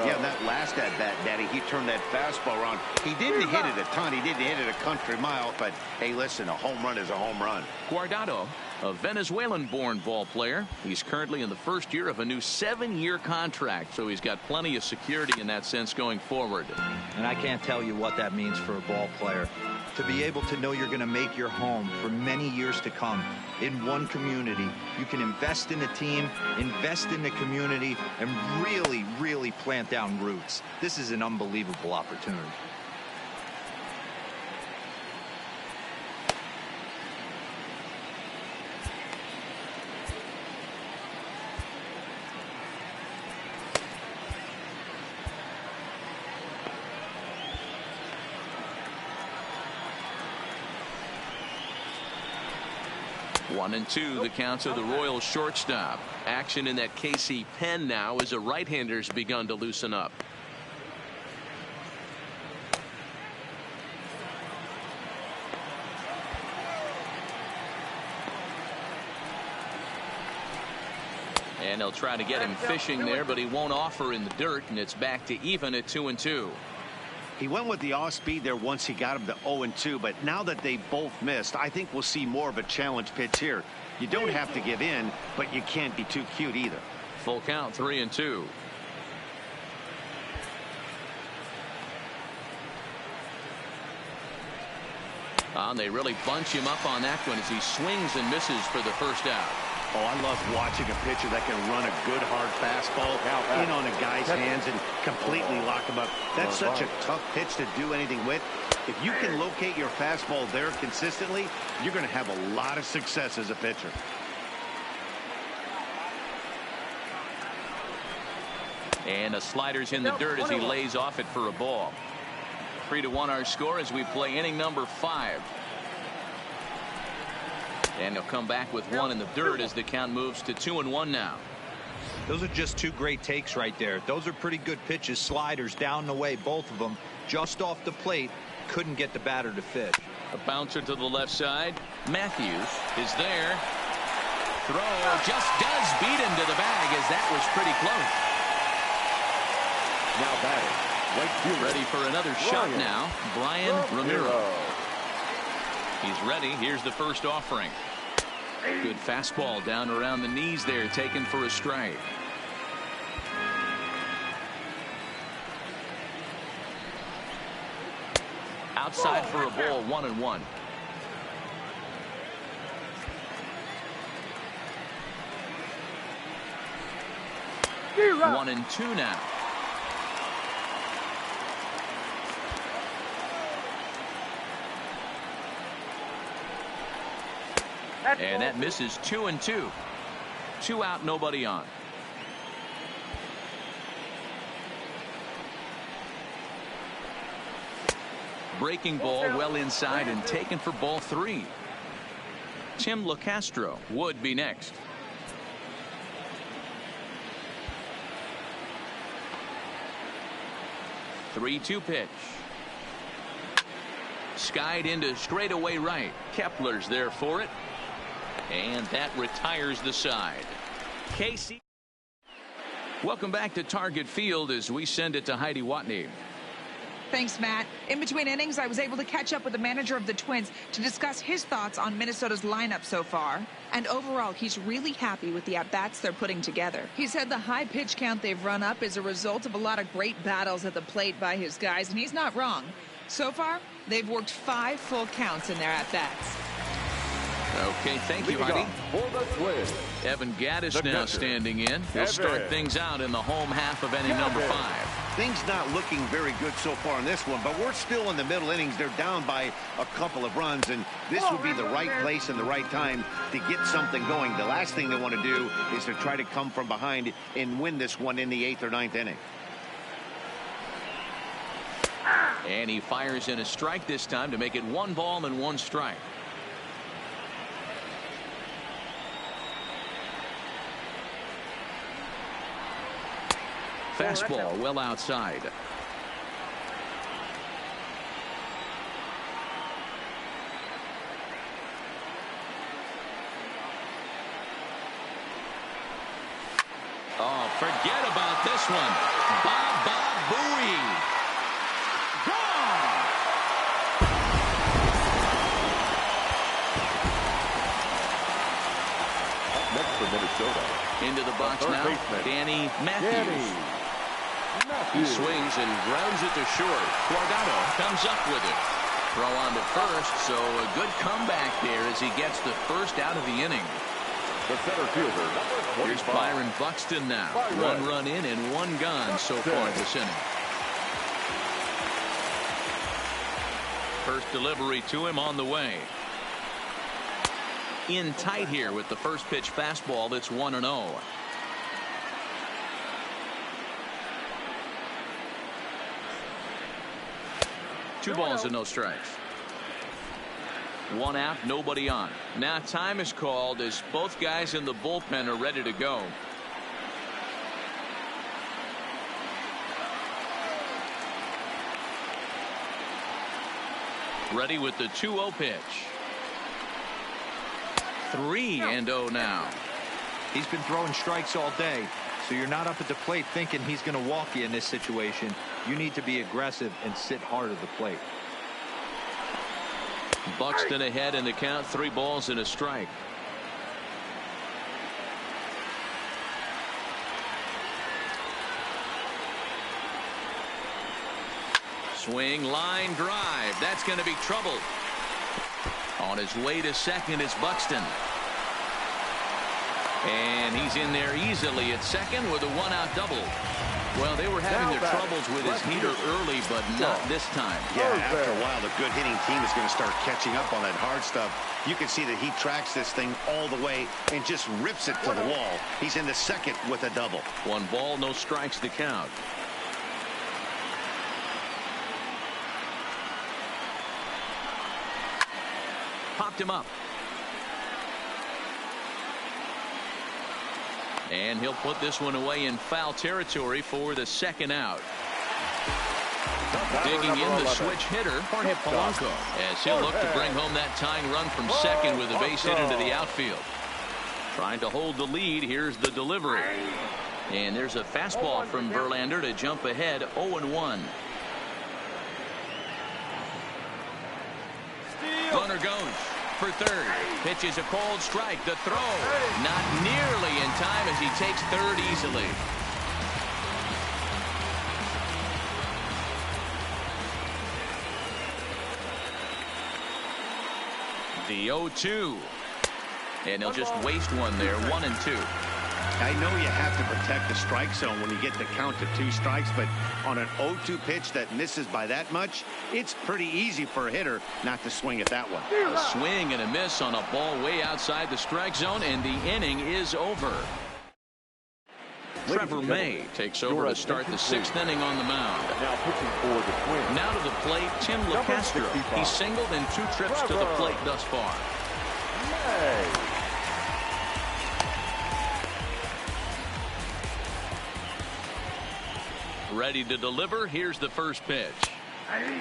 Yeah, that last at-bat, Daddy, he turned that fastball around. He didn't hit it a ton. He didn't hit it a country mile. But, hey, listen, a home run is a home run. Guardado, a Venezuelan-born ball player. He's currently in the first year of a new 7-year contract, so he's got plenty of security in that sense going forward. And I can't tell you what that means for a ball player. To be able to know you're going to make your home for many years to come in one community. You can invest in a team, invest in the community, and really, really plant down roots. This is an unbelievable opportunity. One and two, the counts of the Royals shortstop. Action in that KC pen now as a right-hander's begun to loosen up. And they'll try to get him fishing there, but he won't offer in the dirt, and it's back to even at 2-2. He went with the off-speed there once he got him to 0-2, but now that they both missed, I think we'll see more of a challenge pitch here. You don't have to give in, but you can't be too cute either. Full count, 3-2. And they really bunch him up on that one as he swings and misses for the first out. Oh, I love watching a pitcher that can run a good hard fastball in on a guy's hands and completely lock him up. That's such a tough pitch to do anything with. If you can locate your fastball there consistently, you're going to have a lot of success as a pitcher. And the slider's in the dirt as he lays off it for a ball. 3-1 our score as we play inning number 5. And he'll come back with one in the dirt as the count moves to 2-1 now. Those are just two great takes right there. Those are pretty good pitches. Sliders down and away, both of them. Just off the plate. Couldn't get the batter to fish. A bouncer to the left side. Matthews is there. Throw just does beat him to the bag as that was pretty close. Now batting, right fielder. Ready for another shot now. Brian Ramiro. He's ready. Here's the first offering. Good fastball down around the knees there, taken for a strike. Outside for a ball, 1-1. One and two now. And that misses 2-2. 2 out, nobody on. Breaking ball well inside and taken for ball 3. Tim LaCastro would be next. 3-2 pitch. Skied into straightaway right. Kepler's there for it. And that retires the side. Casey. Welcome back to Target Field as we send it to Heidi Watney. Thanks, Matt. In between innings, I was able to catch up with the manager of the Twins to discuss his thoughts on Minnesota's lineup so far. And overall, he's really happy with the at-bats they're putting together. He said the high pitch count they've run up is a result of a lot of great battles at the plate by his guys, and he's not wrong. So far, they've worked 5 full counts in their at-bats. Okay, thank you, Heidi. Evan Gaddis now standing in. He'll start things out in the home half of inning number 5. Things not looking very good so far in this one, but we're still in the middle innings. They're down by a couple of runs, and this would be the right place and the right time to get something going. The last thing they want to do is to try to come from behind and win this one in the 8th or 9th inning. And he fires in a strike this time to make it 1 ball and 1 strike. Fastball well outside. Oh, forget about this one. Baba Booey. Gone. Up next for Minnesota. Into the box now, Danny Matthews. He swings and grounds it to short. Guardado comes up with it. Throw on to first, so a good comeback there as he gets the first out of the inning. The center fielder, number 25. Here's Byron Buxton now. 1 run in and 1 gone so far this inning. First delivery to him on the way. In tight here with the first pitch fastball that's 1-0. Two balls and no strikes. 1 out, nobody on. Now time is called as both guys in the bullpen are ready to go. Ready with the 2-0 pitch. 3-0 now. He's been throwing strikes all day, so you're not up at the plate thinking he's going to walk you in this situation. You need to be aggressive and sit hard at the plate. Buxton ahead in the count, 3 balls and a strike. Swing, line drive. That's going to be trouble. On his way to second is Buxton. And he's in there easily at second with a one-out double. Well, they were having their troubles with his heater early, but not this time. Yeah, after a while, the good hitting team is going to start catching up on that hard stuff. You can see that he tracks this thing all the way and just rips it to the wall. He's in the second with a double. 1 ball, no strikes to count. Popped him up. And he'll put this one away in foul territory for the second out. Digging in the switch hitter, Jorge Polanco, as he'll look to bring home that tying run from second with a base hit into the outfield. Trying to hold the lead. Here's the delivery. And there's a fastball from Verlander to jump ahead 0-1. Runner goes for third. Pitches a cold strike. The throw not nearly in time as he takes third easily. The 0-2. And he'll just waste one there. 1-2. I know you have to protect the strike zone when you get the count to 2 strikes, but on an 0-2 pitch that misses by that much, it's pretty easy for a hitter not to swing at that one. A swing and a miss on a ball way outside the strike zone, and the inning is over. Trevor May takes over to start the 6th inning on the mound. Now pitching for the Twins. Now to the plate, Tim LeCastro. He's singled in 2 trips to the plate thus far. Ready to deliver. Here's the first pitch.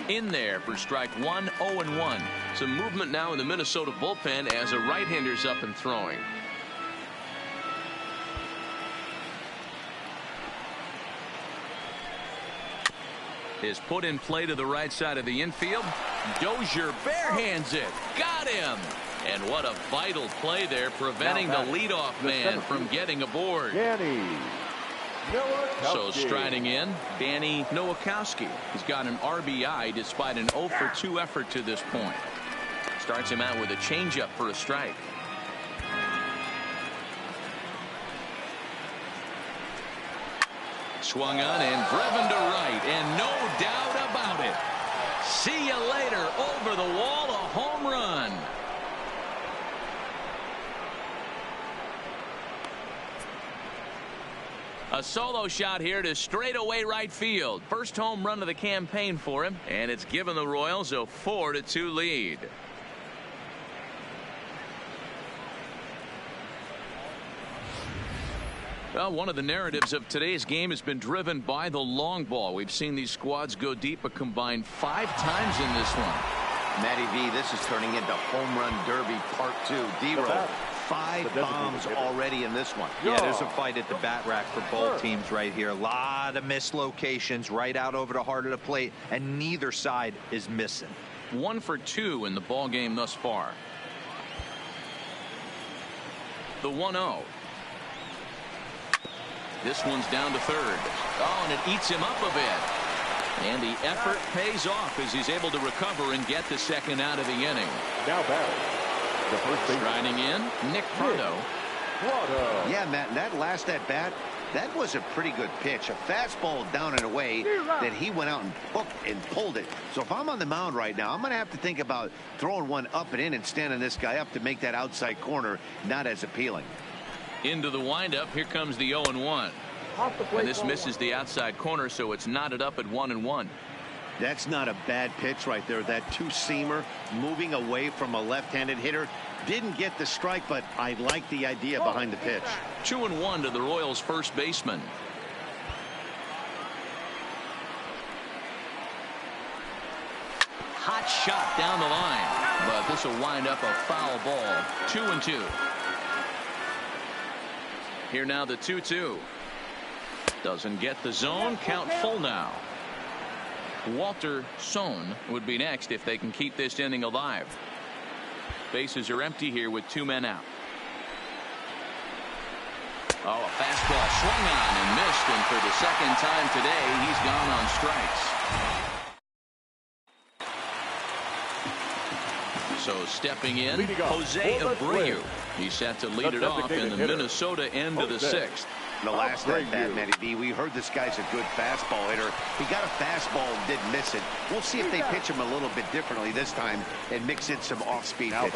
In there for strike 1, 0-1. Some movement now in the Minnesota bullpen as a right-hander's up and throwing. Is put in play to the right side of the infield. Dozier barehands it. Got him. And what a vital play there, preventing the leadoff man from getting aboard. So striding in, Danny Nowakowski. He's got an RBI despite an 0-for-2 effort to this point. Starts him out with a changeup for a strike. Swung on and driven to right, and no doubt about it. See you later. Over the wall, a home run. A solo shot here to straightaway right field. First home run of the campaign for him, and it's given the Royals a 4-2 lead. Well, one of the narratives of today's game has been driven by the long ball. We've seen these squads go deep a combined 5 times in this one. Matty V, this is turning into home run derby part 2. D-Roll, 5 bombs already in this one. Yeah, there's a fight at the bat rack for both teams right here. A lot of mislocations right out over the heart of the plate, and neither side is missing. 1 for 2 in the ball game thus far. The 1-0. This one's down to third. Oh, and it eats him up a bit. And the effort pays off as he's able to recover and get the second out of the inning. Now batting, the first baseman. Striding in, Nick Prado. Yeah, Matt, that last at bat, that was a pretty good pitch. A fastball down and away that he went out and hooked and pulled it. So if I'm on the mound right now, I'm going to have to think about throwing one up and in and standing this guy up to make that outside corner not as appealing. Into the windup. Here comes the 0-1. And this misses the outside corner, so it's knotted up at 1-1. That's not a bad pitch right there. That 2-seamer moving away from a left-handed hitter. Didn't get the strike, but I like the idea behind the pitch. 2-1 to the Royals' first baseman. Hot shot down the line, but this will wind up a foul ball. 2-2. Here now the 2-2. Doesn't get the zone. Count full now. Walter Sohn would be next if they can keep this inning alive. Bases are empty here with 2 men out. Oh, a fastball swung on and missed, and for the second time today he's gone on strikes. So stepping in, Leading off Jose for the Abreu. Twins, He's set to lead it off in the hitter, Minnesota end of the Jose. sixth. The last at bat, Matty B, we heard this guy's a good fastball hitter. He got a fastball and didn't miss it. We'll see if they pitch him a little bit differently this time and mix in some off-speed pitches.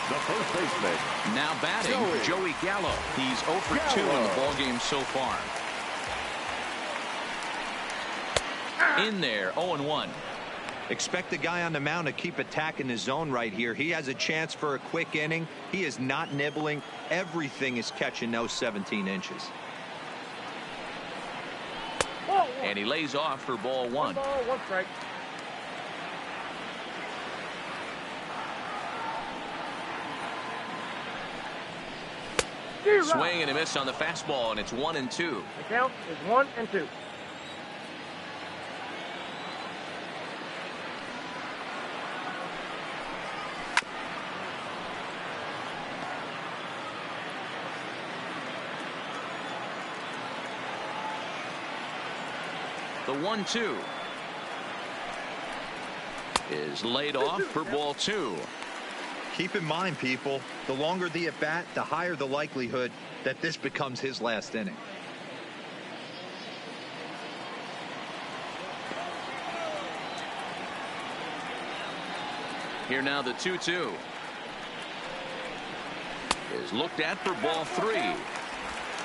The first baseman. Now batting, Joey Gallo. He's 0 for 2 in the ballgame so far. In there, 0-1. Expect the guy on the mound to keep attacking his zone right here. He has a chance for a quick inning. He is not nibbling. Everything is catching those 17 inches. And he lays off for ball 1. 1 ball, 1 strike. Swing and a miss on the fastball, and it's 1-2. The count is 1-2. The 1-2 is laid off for ball 2. Keep in mind, people, the longer the at-bat, the higher the likelihood that this becomes his last inning. Here now the 2-2 is looked at for ball 3.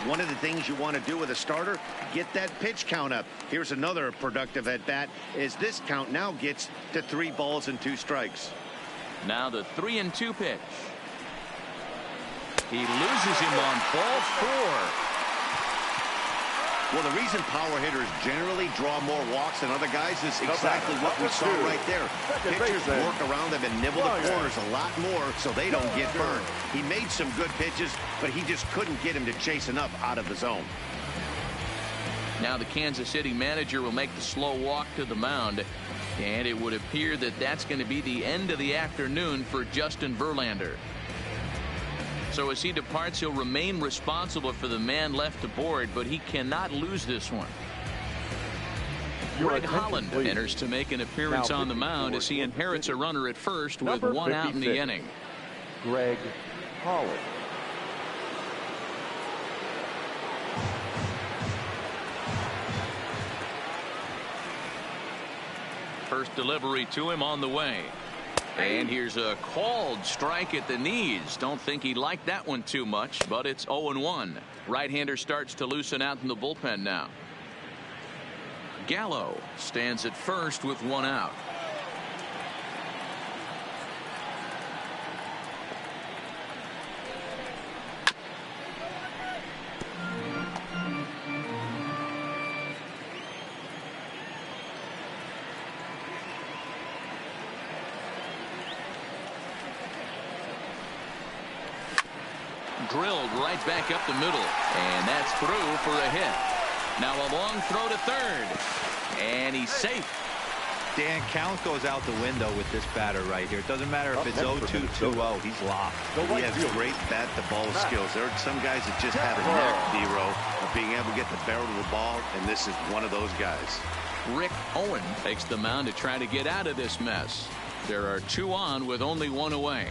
One of the things you want to do with a starter, get that pitch count up. Here's another productive at-bat as this count now gets to 3 balls and 2 strikes. Now the 3-2 pitch. He loses him on ball 4. Well, the reason power hitters generally draw more walks than other guys is exactly what we saw right there. Pitchers work around them and nibble the corners a lot more so they don't get burned. He made some good pitches, but he just couldn't get him to chase enough out of the zone. Now the Kansas City manager will make the slow walk to the mound, and it would appear that that's going to be the end of the afternoon for Justin Verlander. So as he departs, he'll remain responsible for the man left aboard, but he cannot lose this one. Greg Holland enters to make an appearance on the mound as he inherits a runner at first with 1 out in the inning. Greg Holland. First delivery to him on the way. And here's a called strike at the knees. Don't think he liked that one too much, but it's 0-1. Right-hander starts to loosen out in the bullpen now. Gallo stands at first with 1 out. Drilled right back up the middle, and that's through for a hit. Now a long throw to third, and he's safe. Dan, count goes out the window with this batter right here. It doesn't matter if it's 0-2, 2-0, he's locked. He has great bat-to-ball skills. There are some guys that just have a knack, D-Row, of being able to get the barrel of the ball, and this is one of those guys. Rick Owen takes the mound to try to get out of this mess. There are 2 on with only 1 away.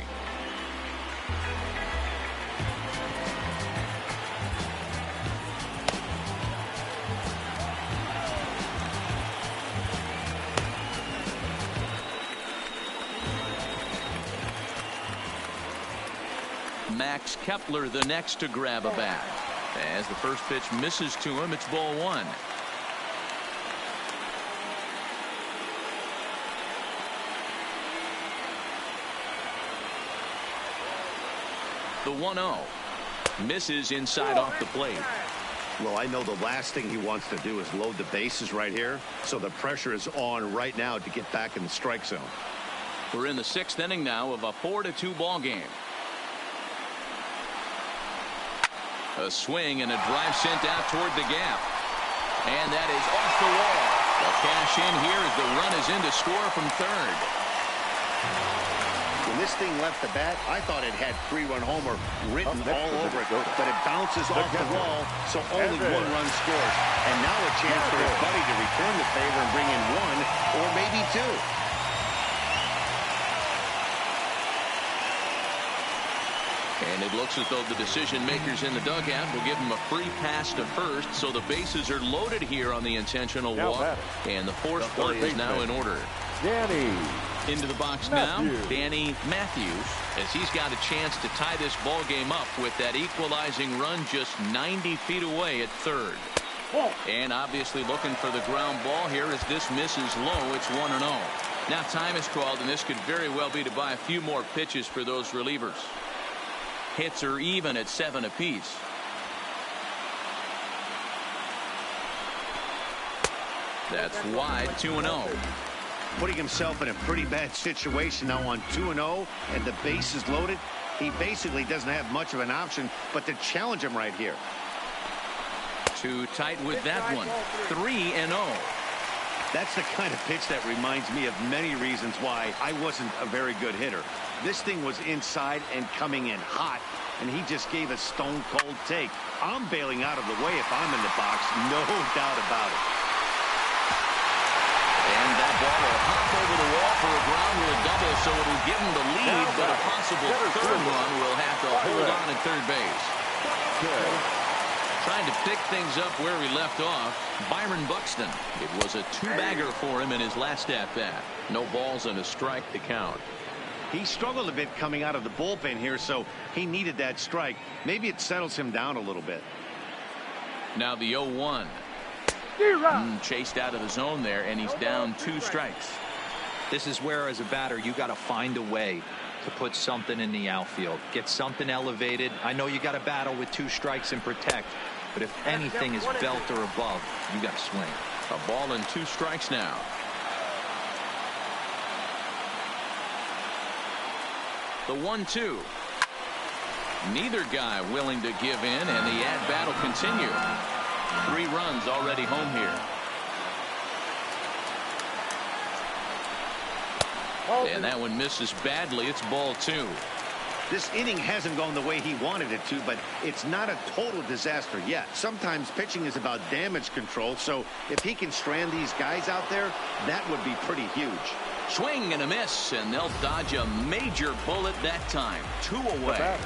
Max Kepler the next to grab a bat. As the first pitch misses to him, it's ball 1. The 1-0 misses inside off the plate. Well, I know the last thing he wants to do is load the bases right here, so the pressure is on right now to get back in the strike zone. We're in the 6th inning now of a 4-2 ball game. A swing and a drive sent out toward the gap. And that is off the wall. A cash in here as the run is in to score from third. When this thing left the bat, I thought it had 3-run homer written all over it, but it bounces off the wall, so only 1 run scores. And now a chance for his buddy to return the favor and bring in 1 or maybe 2. It looks as though the decision makers in the dugout will give him a free pass to first, so the bases are loaded here on the intentional walk, and the force play is now in order. Danny. Into the box now, Danny Matthews, as he's got a chance to tie this ball game up with that equalizing run just 90 feet away at third. And obviously looking for the ground ball here as this misses low. It's 1-0. Now time is called, and this could very well be to buy a few more pitches for those relievers. Hits are even at 7 apiece. That's wide, 2-0. Putting himself in a pretty bad situation now on 2-0, and the base is loaded. He basically doesn't have much of an option but to challenge him right here. Too tight with that one. 3-0. That's the kind of pitch that reminds me of many reasons why I wasn't a very good hitter. This thing was inside and coming in hot, and he just gave a stone-cold take. I'm bailing out of the way if I'm in the box, no doubt about it. And that ball will hop over the wall for a ground rule double, so it will give him the lead, but a possible third run will have to hold on at third base. Trying to pick things up where we left off, Byron Buxton. It was a two-bagger for him in his last at-bat. No balls and a strike to count. He struggled a bit coming out of the bullpen here, so he needed that strike. Maybe it settles him down a little bit. Now the 0-1. Chased out of the zone there, and he's down 2 strikes. This is where, as a batter, you got to find a way to put something in the outfield. Get something elevated. I know you got to battle with 2 strikes and protect, but if anything is belt or above, you got to swing. A ball and 2 strikes now. The 1-2. Neither guy willing to give in, and the at-bat will continue. 3 runs already home here. And that one misses badly. It's ball 2. This inning hasn't gone the way he wanted it to, but it's not a total disaster yet. Sometimes pitching is about damage control, so if he can strand these guys out there, that would be pretty huge. Swing and a miss, and they'll dodge a major bullet that time. 2 away.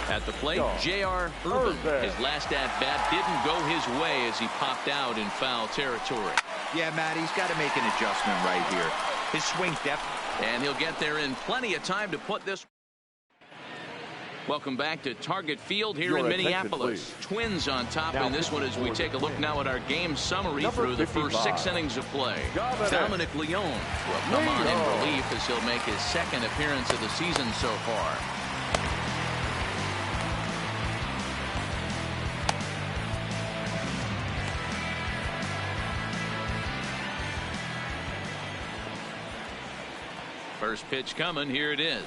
At the plate, J.R. Urban. His last at-bat didn't go his way as he popped out in foul territory. Yeah, Matt, he's got to make an adjustment right here. His swing depth. And he'll get there in plenty of time to put this. Welcome back to Target Field here in Minneapolis. Twins on top in this one as we take a look now at our game summary through the first 6 innings of play. Dominic Leone will come on in relief as he'll make his 2nd appearance of the season so far. First pitch coming. Here it is.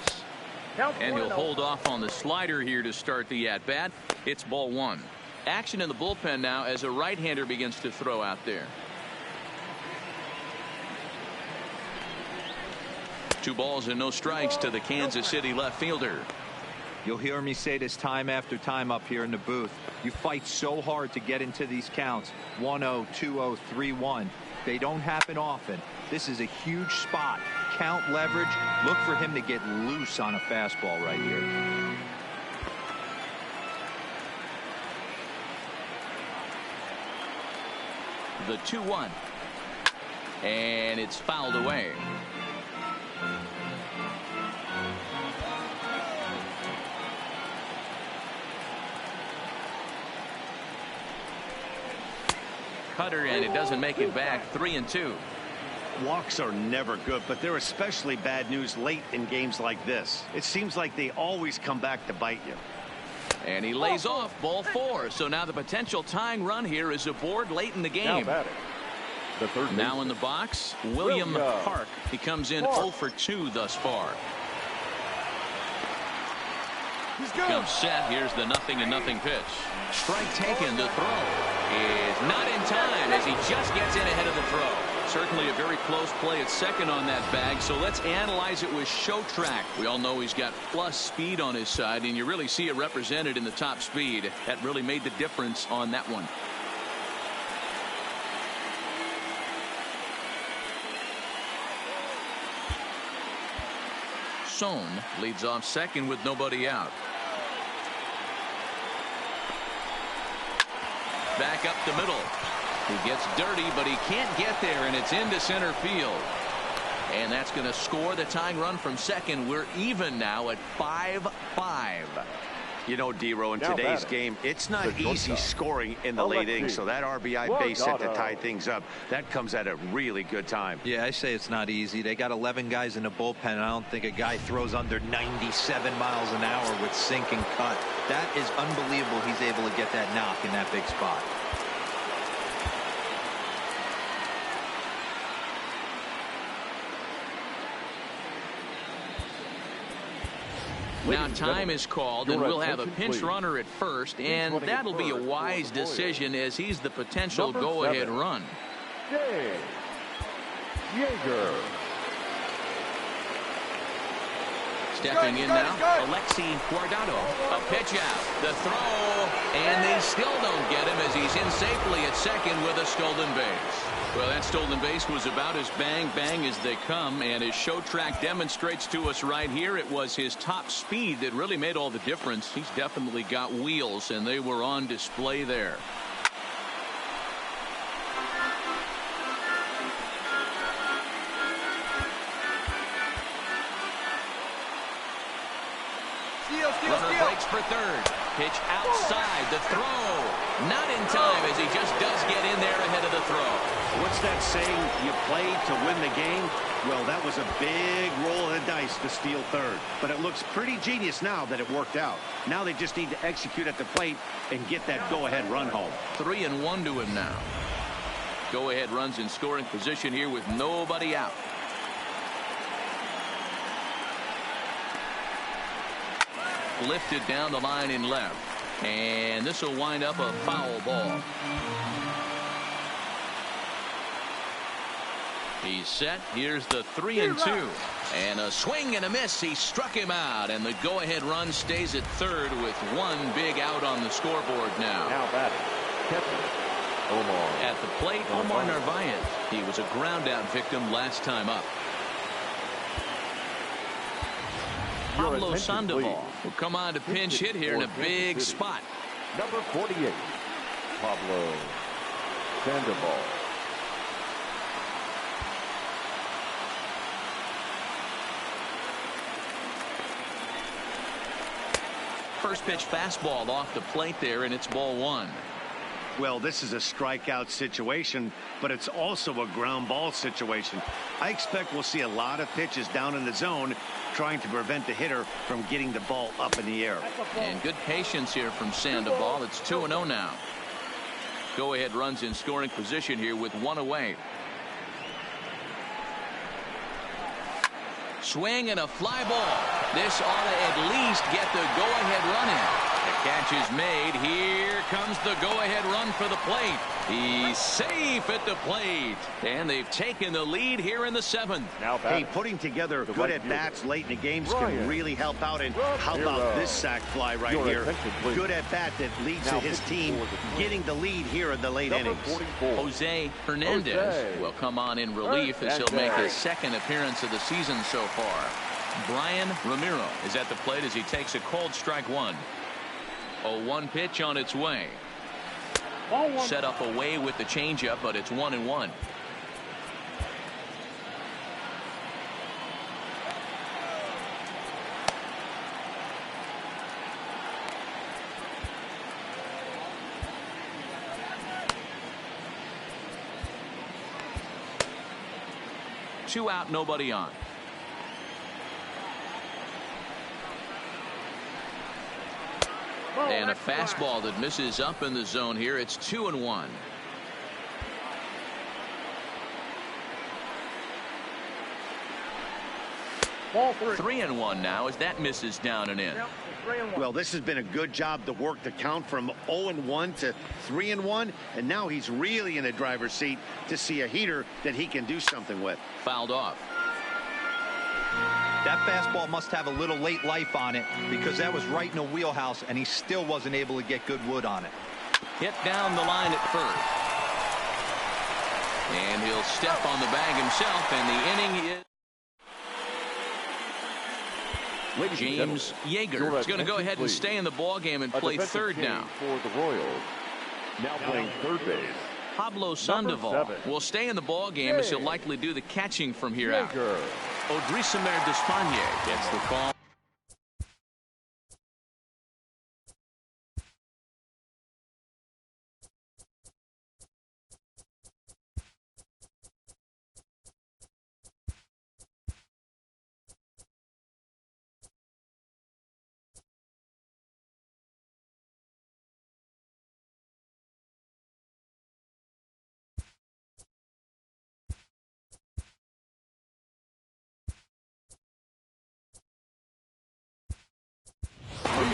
And he'll hold off on the slider here to start the at-bat. It's ball 1. Action in the bullpen now as a right-hander begins to throw out there. 2 balls and no strikes to the Kansas City left fielder. You'll hear me say this time after time up here in the booth. You fight so hard to get into these counts. 1-0, 2-0, 3-1. They don't happen often. This is a huge spot. Count leverage. Look for him to get loose on a fastball right here. The 2-1. And it's fouled away. Cutter, and it doesn't make it back. 3-2. Walks are never good, but they're especially bad news late in games like this. It seems like they always come back to bite you. And he lays off ball 4. So now the potential tying run here is aboard late in the game. Now in the box, William Park. He comes in 0 for 2 thus far. Comes set. Here's the 0-0 pitch. Strike taken. The throw is not in time as he just gets in ahead of the throw. Certainly a very close play at second on that bag, so let's analyze it with show track. We all know he's got plus speed on his side, and you really see it represented in the top speed. That really made the difference on that one. Garcon leads off second with nobody out. Back up the middle. He gets dirty, but he can't get there, and it's into center field. And that's going to score the tying run from second. We're even now at 5-5. You know, Dero, in today's game, it's not easy scoring in the late innings, so that RBI base hit to tie things up, that comes at a really good time. Yeah, I say it's not easy. They got 11 guys in the bullpen, and I don't think a guy throws under 97 miles an hour with sink and cut. That is unbelievable he's able to get that knock in that big spot. Now time is called, and we'll have a pinch runner at first, and that'll be a wise decision as he's the potential go-ahead run. Stepping in now, Alexi Guardado. A pitch out, the throw, and they still don't get him as he's in safely at second with a stolen base. Well, that stolen base was about as bang as they come, and his show track demonstrates to us right here it was his top speed that really made all the difference. He's definitely got wheels, and they were on display there. Runner breaks for third. Pitch outside. The throw. Not in time as he just does get in there ahead of the throw. What's that saying? You play to win the game? Well, that was a big roll of the dice to steal third. But it looks pretty genius now that it worked out. Now they just need to execute at the plate and get that go-ahead run home. 3-1 to him now. Go-ahead runs in scoring position here with nobody out. Lifted down the line in left, and this will wind up a foul ball. He's set. Here's the 3-2, and a swing and a miss. He struck him out, and the go-ahead run stays at third with one big out on the scoreboard now. Now batting, catcher, Omar. At the plate, Omar Narvaez. He was a ground-out victim last time up. Pablo Sandoval will come on to pinch hit here in a big spot. Number 48, Pablo Sandoval. First pitch fastball off the plate there, and it's ball one. Well, this is a strikeout situation, but it's also a ground ball situation. I expect we'll see a lot of pitches down in the zone trying to prevent the hitter from getting the ball up in the air. And good patience here from Sandoval. It's 2-0 now. Go-ahead runs in scoring position here with one away. Swing and a fly ball. This ought to at least get the go-ahead run in. The catch is made. Here comes the go-ahead run for the plate. He's safe at the plate. And they've taken the lead here in the seventh. Hey, putting together good at-bats late in the games can really help out. And how about this sac fly right here? Good at-bat that leads to his team getting the lead here in the late innings. Jose Hernandez will come on in relief as he'll make his second appearance of the season so far. Brian Ramiro is at the plate as he takes a cold strike one. 0-1 pitch on its way. Set up away with the changeup, but it's 1-1. Two out, nobody on. And a fastball that misses up in the zone here. It's 2-1. Ball 3-1 now as that misses down and in. Well, this has been a good job to work the count from 0-1 to 3-1, and now he's really in the driver's seat to see a heater that he can do something with. Fouled off. That fastball must have a little late life on it because that was right in the wheelhouse, and he still wasn't able to get good wood on it. Hit down the line at first. And he'll step on the bag himself, and the inning is... James Yeager is going to go ahead and stay in the ball game and play third now. For the Royals. Now playing third base. Pablo Sandoval will stay in the ball game as he'll likely do the catching from here out. Odrisamer Despaigne gets the call.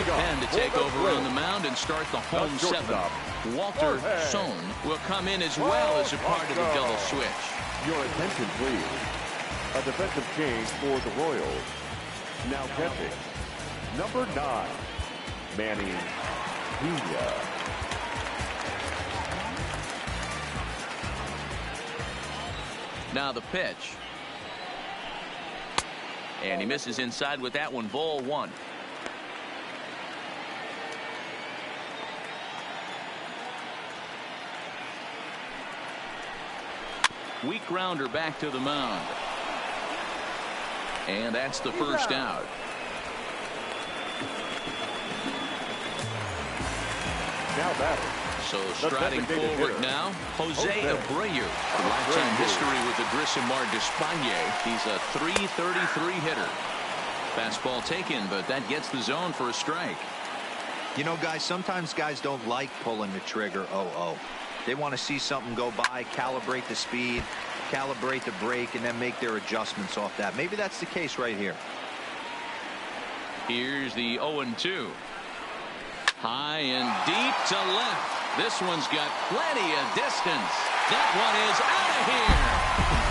And to take over on the mound and start the home seventh. Walter Sohn will come in as well as a part of the double switch. Your attention, please. A defensive change for the Royals. Now catching. Number 9, Manny Pena. Now the pitch. And he misses inside with that one. Ball 1. Weak grounder back to the mound. And that's the first out. Now batting. So striding forward now, Jose Abreu. Lifetime history with Odrisamer Despaigne. He's a .333 hitter. Fastball taken, but that gets the zone for a strike. You know, guys, sometimes guys don't like pulling the trigger 0-0. They want to see something go by, calibrate the speed, calibrate the brake, and then make their adjustments off that. Maybe that's the case right here. Here's the 0-2. High and deep to left. This one's got plenty of distance. That one is out of here.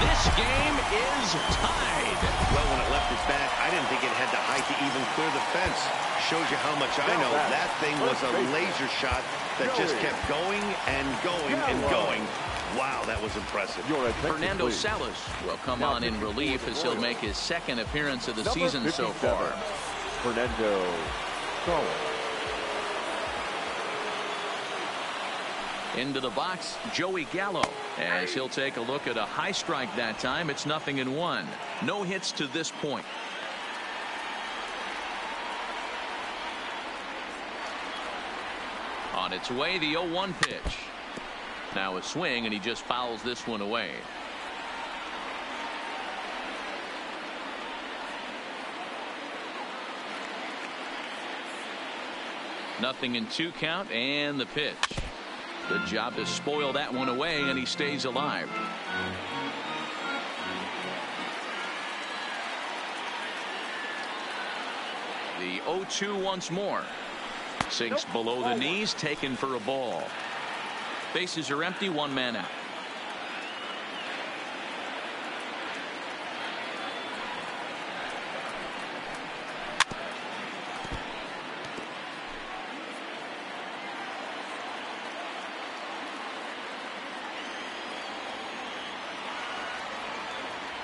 This game is tied. Well, when it left its bat, I didn't think it had the height to even clear the fence. Shows you how much I know. That thing was a laser shot that just kept going and going and going. Wow, that was impressive. Fernando Salas will come on in relief as he'll make his second appearance of the season so far. Fernando Salas. Into the box, Joey Gallo, as he'll take a look at a high strike that time. It's 0-1. No hits to this point. On its way, the 0-1 pitch. Now a swing, and he just fouls this one away. Nothing in 2 count, and the pitch. Good job to spoil that one away, and he stays alive. The 0-2 once more. Sinks below the knees, taken for a ball. Bases are empty, 1 man out.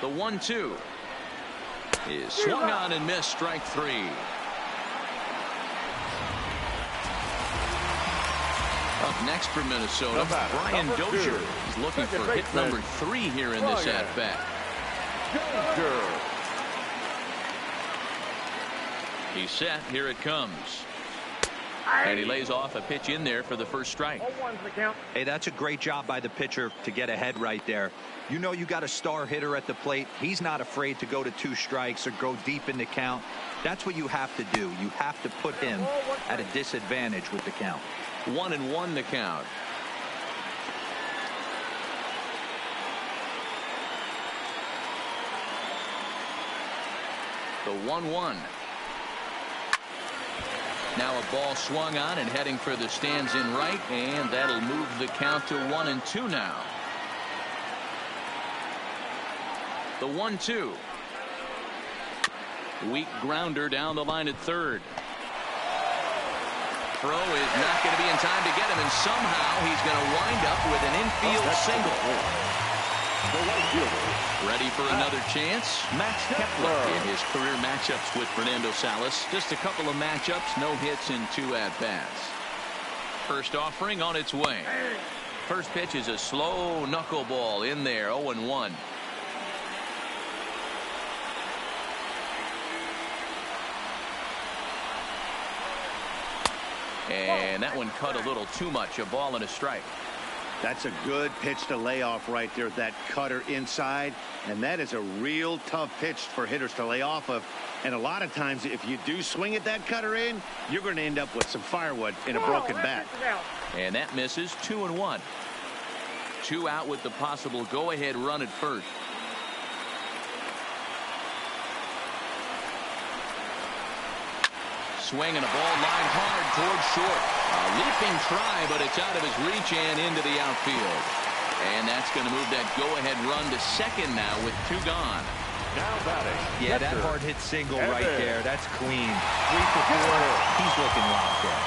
The 1-2 is swung on and missed. Strike 3. Up next for Minnesota, Brian Dozier is looking for hit number 3 here in this at-bat. He's set. Here it comes. And he lays off a pitch in there for the first strike. Hey, that's a great job by the pitcher to get ahead right there. You know you got a star hitter at the plate. He's not afraid to go to 2 strikes or go deep in the count. That's what you have to do. You have to put him at a disadvantage with the count. 1-1 the count. The 1-1. Now a ball swung on and heading for the stands in right, and that'll move the count to 1-2 now. The 1-2. Weak grounder down the line at third. Throw is not going to be in time to get him, and somehow he's going to wind up with an infield single. the right fielder. Ready for another chance? Max Kepler in his career matchups with Fernando Salas. Just a couple of matchups, no hits in 2 at-bats. First offering on its way. First pitch is a slow knuckleball in there, 0-1. And that one cut a little too much, a ball and a strike. That's a good pitch to lay off right there, that cutter inside. And that is a real tough pitch for hitters to lay off of. And a lot of times, if you do swing at that cutter in, you're going to end up with some firewood in a broken bat. And that misses, 2-1. 2 out with the possible go-ahead run at first. Swing and a ball lined hard towards short. A leaping try, but it's out of his reach and into the outfield. And that's going to move that go-ahead run to second now with 2 gone. Now batting. Yeah, that hard hit single right there. That's clean. 3 for 4. He's looking locked in.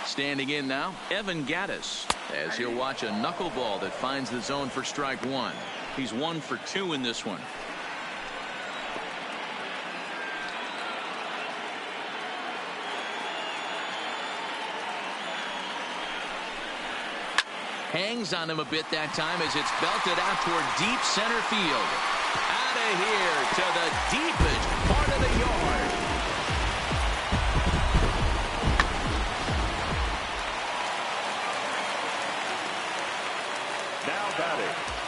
Standing in now, Evan Gattis, as he'll watch a knuckleball that finds the zone for strike 1. He's 1 for 2 in this one. Hangs on him a bit that time as it's belted out toward deep center field. Out of here to the deepest part of the yard.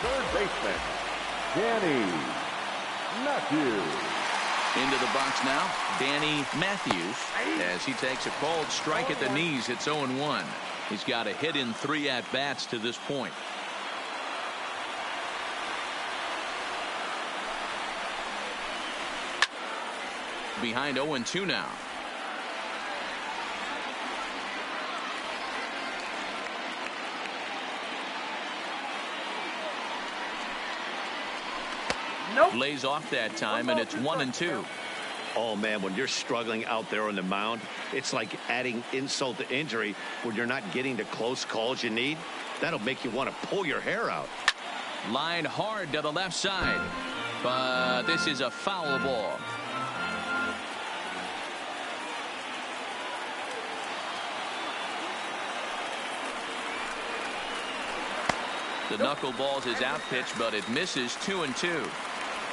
Third baseman, Danny Matthews. Into the box now, Danny Matthews, as he takes a called strike at the knees. It's 0-1. He's got a hit in 3 at-bats to this point. Behind 0-2 now. Nope. Lays off that time, and it's 1-2. Oh, man, when you're struggling out there on the mound, it's like adding insult to injury when you're not getting the close calls you need. That'll make you want to pull your hair out. Line hard to the left side, but this is a foul ball. The knuckleball's his out pitch, but it misses, 2-2.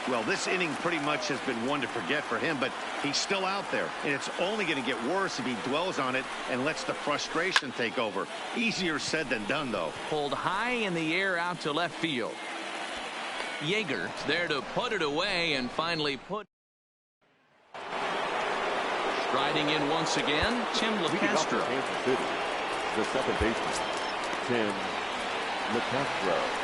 Well, this inning pretty much has been one to forget for him, but he's still out there, and it's only going to get worse if he dwells on it and lets the frustration take over. Easier said than done, though. Pulled high in the air out to left field. Yeager there to put it away and finally put. Striding in once again, Tim LeCastro. The second baseman, Tim LeCastro.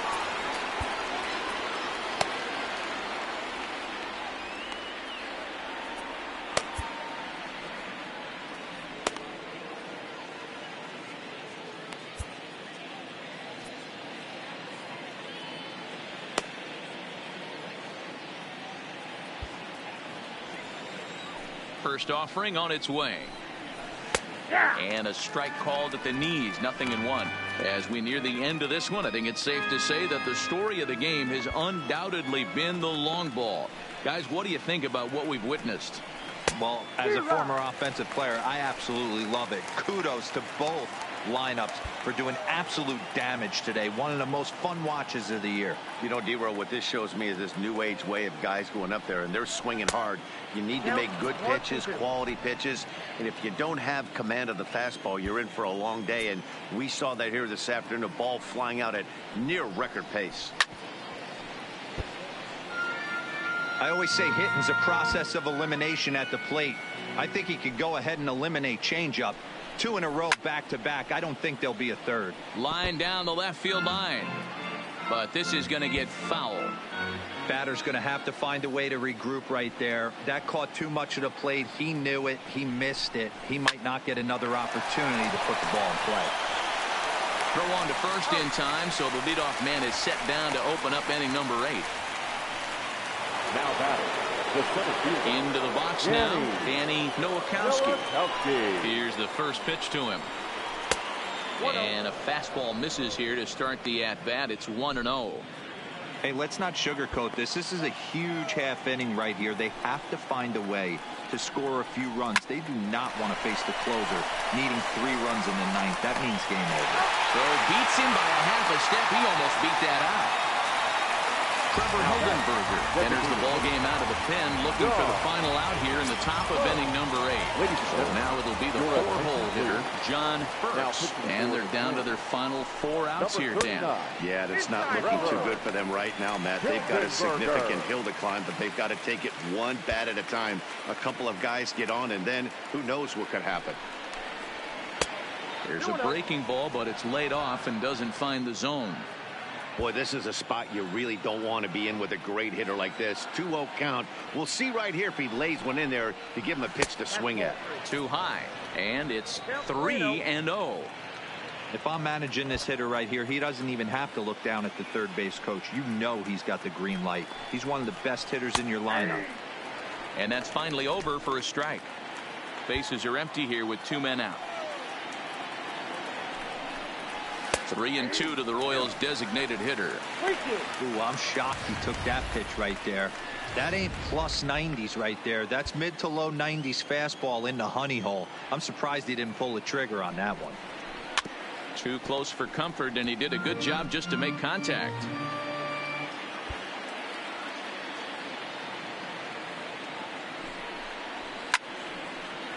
First offering on its way. And a strike called at the knees, 0-1. As we near the end of this one, I think it's safe to say that the story of the game has undoubtedly been the long ball. Guys, what do you think about what we've witnessed? Well, as a former offensive player, I absolutely love it. Kudos to both lineups for doing absolute damage today. One of the most fun watches of the year. You know, D-Roll, what this shows me is this new age way of guys going up there and they're swinging hard. You need to make good pitches, quality pitches, and if you don't have command of the fastball, you're in for a long day, and we saw that here this afternoon, a ball flying out at near record pace. I always say hitting's a process of elimination at the plate. I think he could go ahead and eliminate changeup. 2 in a row back to back. I don't think there'll be a third. Line down the left field line. but this is going to get fouled. Batter's going to have to find a way to regroup right there. That caught too much of the plate. He knew it. He missed it. He might not get another opportunity to put the ball in play. Throw on to first in time, so the leadoff man is set down to open up inning number 8. Now batter, the center fielder. Into the box now, Danny Nowakowski. Here's the first pitch to him. And a fastball misses here to start the at-bat. It's 1-0. Hey, let's not sugarcoat this. This is a huge half inning right here. They have to find a way to score a few runs. They do not want to face the closer, needing 3 runs in the 9th. That means game over. So beats him by a half a step. He almost beat that out. Trevor Hildenberger enters the ball game out of the pen, looking for the final out here in the top of inning number 8. So now it'll be the 4-hole hitter, John Burks, and they're down to their final 4 outs here, Dan. Yeah, that's not looking too good for them right now, Matt. They've got a significant hill to climb, but they've got to take it one bat at a time. A couple of guys get on, and then who knows what could happen. There's a breaking ball, but it's laid off and doesn't find the zone. Boy, this is a spot you really don't want to be in with a great hitter like this. 2-0 count. We'll see right here if he lays one in there to give him a pitch to swing at. Too high, and it's 3-0. If I'm managing this hitter right here, he doesn't even have to look down at the third base coach. You know he's got the green light. He's one of the best hitters in your lineup. And that's finally over for a strike. Bases are empty here with 2 men out. 3-2 to the Royals' designated hitter. Ooh, I'm shocked he took that pitch right there. That ain't plus 90s right there. That's mid to low 90s fastball in the honey hole. I'm surprised he didn't pull the trigger on that one. Too close for comfort, and he did a good job just to make contact.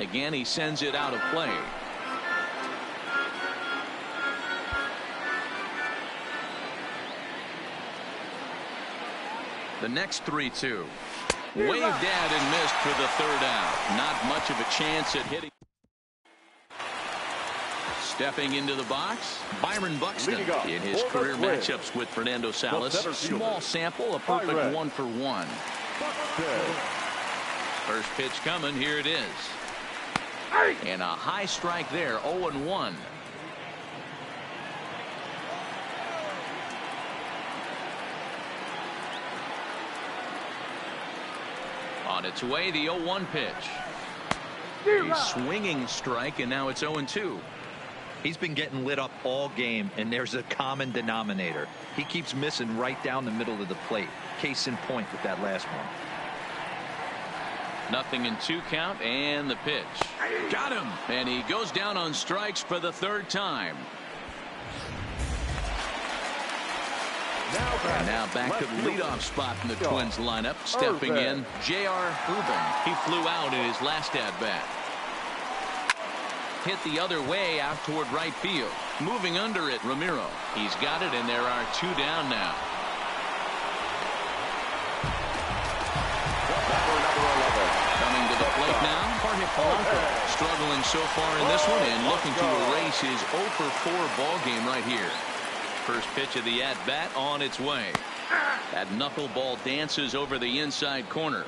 Again, he sends it out of play. The next 3-2. Waved at and missed for the 3rd out. Not much of a chance at hitting. Stepping into the box, Byron Buxton in his career matchups with Fernando Salas. Small sample, a perfect 1-for-1. First pitch coming. Here it is. And a high strike there. 0-1. On its way, the 0-1 pitch. A swinging strike, and now it's 0-2. He's been getting lit up all game, and there's a common denominator. He keeps missing right down the middle of the plate. Case in point with that last one. 0-2 count, and the pitch. Got him! And he goes down on strikes for the 3rd time. And now back to the leadoff spot in the Twins lineup. Stepping in, J.R. Rubin. He flew out in his last at-bat. Hit the other way out toward right field. Moving under it, Ramiro. He's got it, and there are 2 down now. Coming to the plate now, Jorge Polanco. Struggling so far in this one and looking to erase his 0-for-4 ball game right here. First pitch of the at-bat on its way. That knuckleball dances over the inside corner.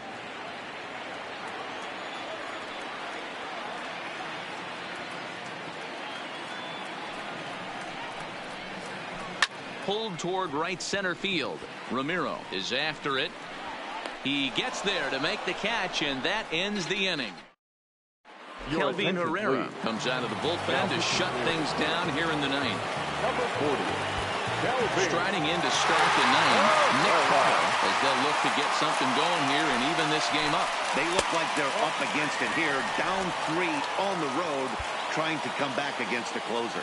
Pulled toward right center field. Ramiro is after it. He gets there to make the catch, and that ends the inning. Kelvin Herrera comes out of the bullpen to shut things down here in the 9th. Number 40. Striding in to start the 9th, Nick Carter, as they'll look to get something going here and even this game up. They look like they're up against it here, down 3 on the road, trying to come back against the closer.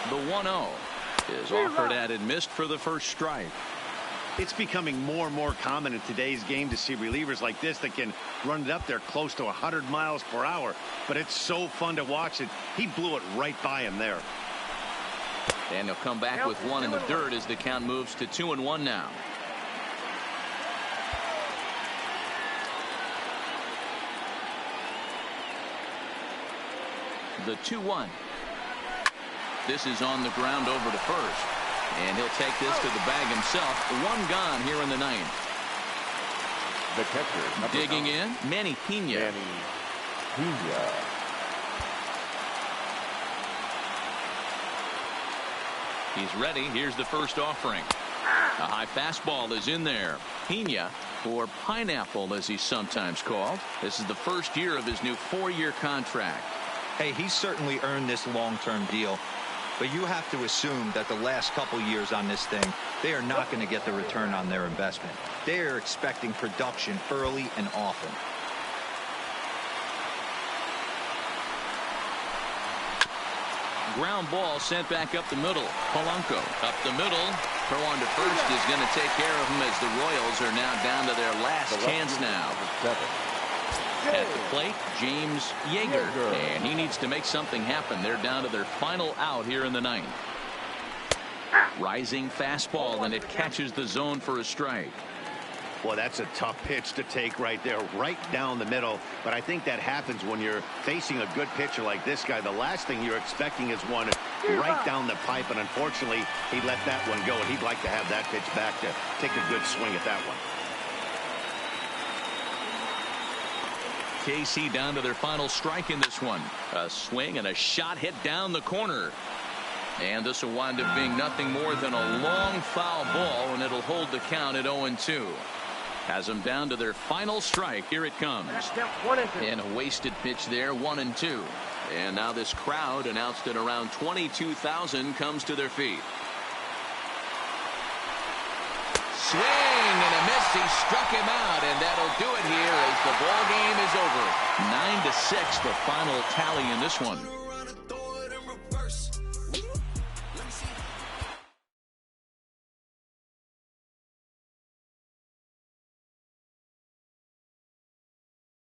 The 1-0 is offered at and missed for the first strike. It's becoming more and more common in today's game to see relievers like this that can run it up there close to 100 miles per hour. But it's so fun to watch it. He blew it right by him there. And they'll come back with 1 in the dirt as the count moves to 2-1 now. The 2-1. This is on the ground over to first. And he'll take this to the bag himself. One gone here in the ninth. The catcher, digging in, Manny Pena. He's ready. Here's the first offering. A high fastball is in there. Pena, or Pineapple as he's sometimes called. This is the first year of his new 4-year contract. Hey, he's certainly earned this long-term deal. But you have to assume that the last couple years on this thing, they are not going to get the return on their investment. They are expecting production early and often. Ground ball sent back up the middle. Polanco up the middle. Throw on to first is going to take care of him as the Royals are now down to their last chance now. At the plate, James Yeager, and he needs to make something happen. They're down to their final out here in the ninth. Rising fastball, and it catches the zone for a strike. Well, that's a tough pitch to take right there, right down the middle. But I think that happens when you're facing a good pitcher like this guy. The last thing you're expecting is one right down the pipe, and unfortunately, he let that one go, and he'd like to have that pitch back to take a good swing at that one. KC down to their final strike in this one. A swing and a shot hit down the corner. And this will wind up being nothing more than a long foul ball, and it'll hold the count at 0-2. Has them down to their final strike. Here it comes. And a wasted pitch there, 1-2. And now this crowd, announced at around 22,000, comes to their feet. Swing and a miss. He struck him out, and that'll do it here as the ball game is over. 9-6, the final tally in this one.